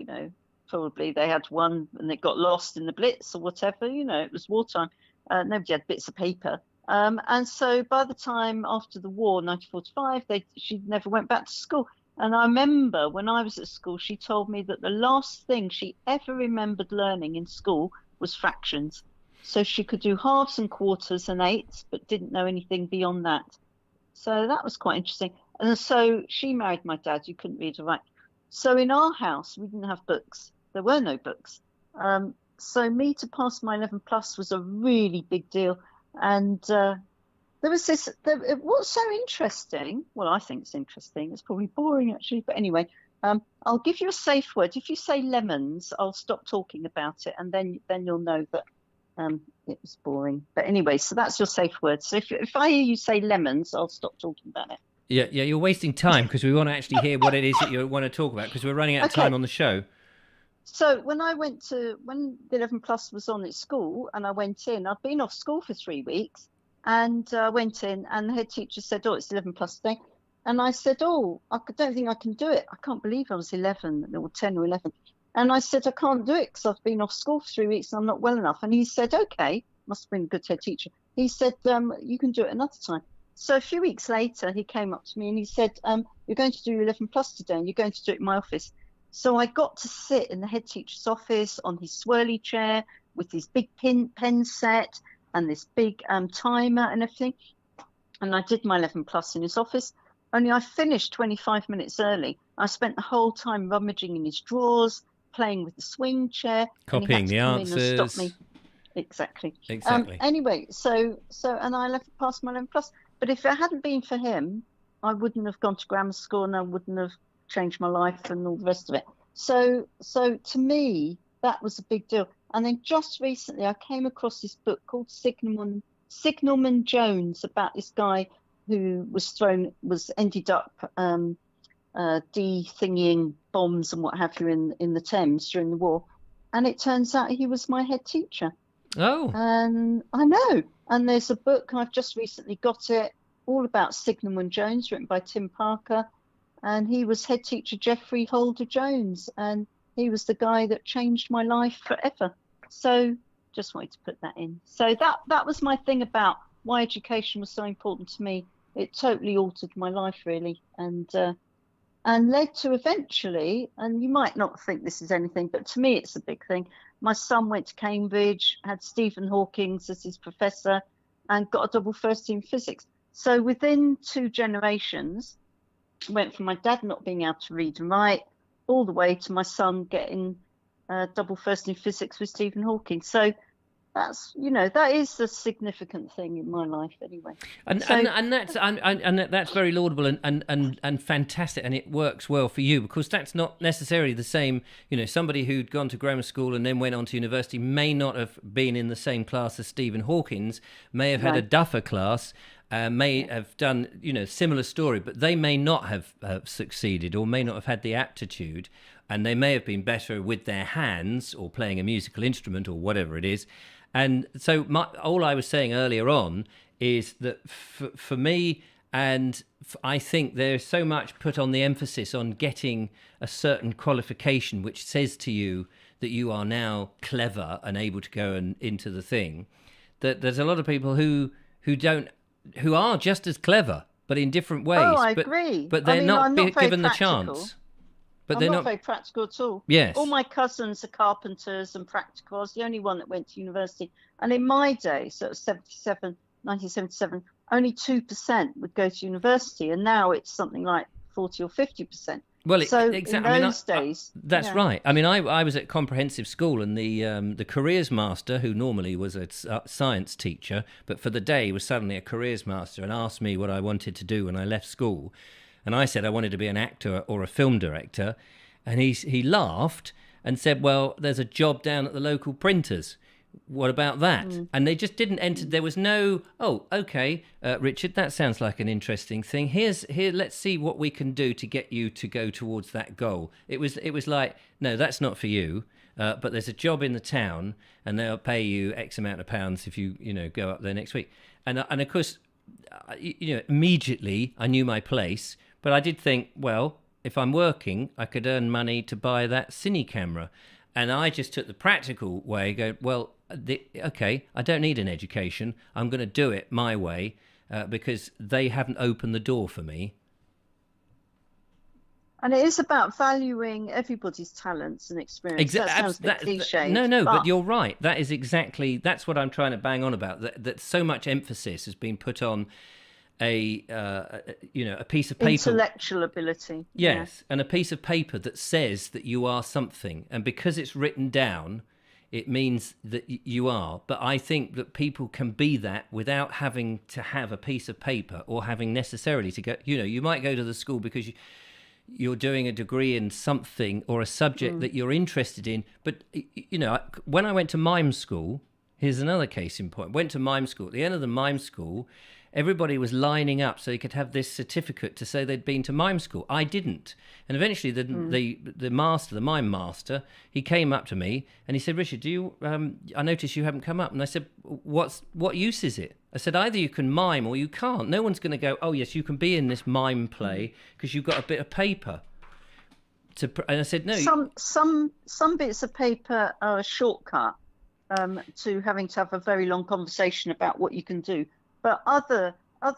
Probably they had one and it got lost in the Blitz or whatever, it was wartime. Nobody had bits of paper. And so by the time after the war, 1945, she never went back to school. And I remember when I was at school, she told me that the last thing she ever remembered learning in school was fractions. So she could do halves and quarters and eighths, but didn't know anything beyond that. So that was quite interesting. And so she married my dad, who couldn't read or write. So in our house, we didn't have books. There were no books. So me to pass my 11 plus was a really big deal. And there was this, what's so interesting, well, I think it's interesting, it's probably boring actually, but anyway, I'll give you a safe word. If you say lemons, I'll stop talking about it, and then you'll know that it was boring. But anyway, so that's your safe word. So if I hear you say lemons, I'll stop talking about it. Yeah, you're wasting time because we want to actually hear what it is that you want to talk about, because we're running out of time on the show. So when the 11 plus was on at school and I went in, I'd been off school for 3 weeks, And I went in, and the head teacher said, "Oh, it's 11 plus today." And I said, "Oh, don't think I can do it. I can't believe I was 11 or 10 or 11." And I said, "I can't do it because I've been off school for 3 weeks and I'm not well enough." And he said, "Okay," must have been a good head teacher. He said, "You can do it another time." So a few weeks later, he came up to me and he said, "You're going to do 11 plus today and you're going to do it in my office." So I got to sit in the head teacher's office on his swirly chair with his big pen set and this big timer and everything. And I did my 11 plus in his office. Only I finished 25 minutes early. I spent the whole time rummaging in his drawers, playing with the swing chair. Copying the answers. And stop me. Exactly. Exactly. Anyway, and I left past my 11 plus. But if it hadn't been for him, I wouldn't have gone to grammar school and I wouldn't have changed my life and all the rest of it. So to me, that was a big deal. And then just recently, I came across this book called Signalman Jones, about this guy who ended up de-thingying bombs and what have you in the Thames during the war. And it turns out he was my head teacher. Oh. And I know. And there's a book, I've just recently got it, all about Signalman Jones, written by Tim Parker. And he was head teacher Geoffrey Holder Jones. And he was the guy that changed my life forever. So just wanted to put that in. So that was my thing about why education was so important to me. It totally altered my life, really. And led to eventually, and you might not think this is anything, but to me it's a big thing. My son went to Cambridge, had Stephen Hawking as his professor, and got a double first in physics. So within 2 generations, went from my dad not being able to read and write all the way to my son getting double first in physics with Stephen Hawking. So that's, that is a significant thing in my life anyway. And that's very laudable and fantastic, and it works well for you, because that's not necessarily the same. Somebody who'd gone to grammar school and then went on to university may not have been in the same class as Stephen Hawking's, may have had a Duffer class, may have done, similar story, but they may not have succeeded or may not have had the aptitude, and they may have been better with their hands or playing a musical instrument or whatever it is. And so all I was saying earlier on is that for me, and I think there's so much put on the emphasis on getting a certain qualification which says to you that you are now clever and able to go into the thing, that there's a lot of people who are just as clever, but in different ways. Oh, I agree. But they're not given the chance. But I'm not very practical at all. Yes. All my cousins are carpenters and practical. I was the only one that went to university. And in my day, so it was 1977, only 2% would go to university. And now it's something like 40 or 50%. Well, exactly. In those days, that's right. I mean, I was at comprehensive school, and the careers master, who normally was a science teacher, but for the day was suddenly a careers master, and asked me what I wanted to do when I left school. And I said I wanted to be an actor or a film director. And he laughed and said, "Well, there's a job down at the local printers. What about that?" And they just didn't enter. There was no, "Oh, okay, Richard, that sounds like an interesting thing. Here, let's see what we can do to get you to go towards that goal." It was like, "No, that's not for you. But there's a job in the town, and they'll pay you X amount of pounds if you go up there next week." And of course, immediately I knew my place. But I did think, well, if I'm working, I could earn money to buy that cine camera. And I just took the practical way, go, well, okay, I don't need an education. I'm going to do it my way because they haven't opened the door for me. And it is about valuing everybody's talents and experience. That sounds a bit cliched. No, but you're right. That's what I'm trying to bang on about, that so much emphasis has been put on a piece of paper, intellectual ability, yes, and a piece of paper that says that you are something, and because it's written down, it means that you are. But I think that people can be that without having to have a piece of paper or having necessarily to go. You might go to the school because you're doing a degree in something or a subject that you're interested in. But when I went to mime school, Here's another case in point. Went to mime school. At the end of the mime school, everybody was lining up so they could have this certificate to say they'd been to mime school. I didn't. And eventually the master, the mime master, he came up to me and he said, Richard, I notice you haven't come up. And I said, what use is it? I said, either you can mime or you can't. No one's going to go, oh, yes, you can be in this mime play because you've got a bit of paper. And I said, no. Some bits of paper are a shortcut to having to have a very long conversation about what you can do. But other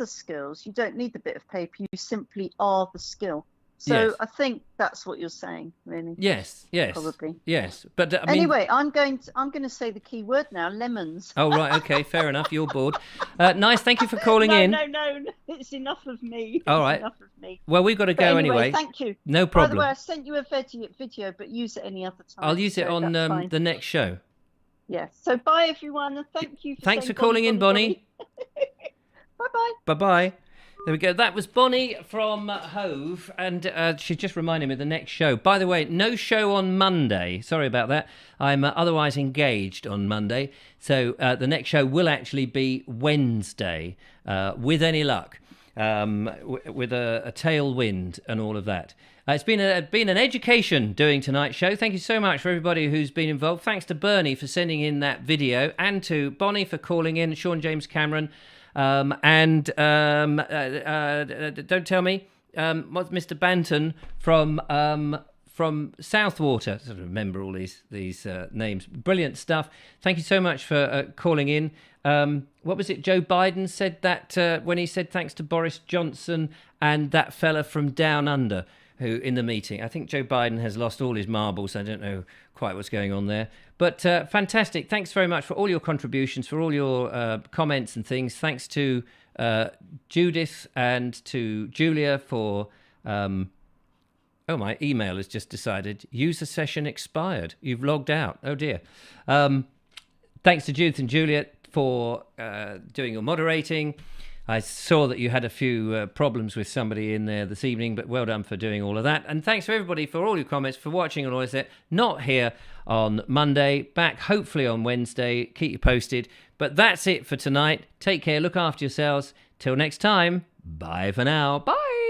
skills, you don't need the bit of paper. You simply are the skill. So Yes. I think that's what you're saying, really. Yes, Probably. yes. But I mean, Anyway, I'm going to say the key word now: lemons. oh right, okay, fair enough. You're bored. Nice, thank you for calling in. No, it's enough of me. All right. Enough of me. Well, we've got to go anyway. Thank you. No By problem. the way, I sent you a video, but use it any other time. I'll use it so on that's fine. the next show. Yes. So bye everyone, and thank you. Thanks for saying calling in, Bonnie. Bye bye. Bye-bye. There we go. That was Bonnie from Hove, and she just reminded me of the next show. By the way, no show on Monday. Sorry about that. I'm otherwise engaged on Monday. So the next show will actually be Wednesday, with any luck, with a tailwind and all of that. It's been an education doing tonight's show. Thank you so much for everybody who's been involved. Thanks to Bernie for sending in that video, and to Bonnie for calling in, Sean James Cameron. Don't tell me, what's Mr. Banton from Southwater? I sort of remember all these names. Brilliant stuff. Thank you so much for calling in. What was it Joe Biden said that when he said thanks to Boris Johnson and that fella from Down Under who in the meeting? I think Joe Biden has lost all his marbles. I don't know quite what's going on there. But fantastic. Thanks very much for all your contributions, for all your comments and things. Thanks to Judith and to Julia for... oh, my email has just decided user session expired. You've logged out. Oh, dear. Thanks to Judith and Julia for doing your moderating. I saw that you had a few problems with somebody in there this evening, but well done for doing all of that. And thanks for everybody for all your comments, for watching and all this. Not here on Monday, back hopefully on Wednesday. Keep you posted. But that's it for tonight. Take care, look after yourselves. Till next time, bye for now. Bye.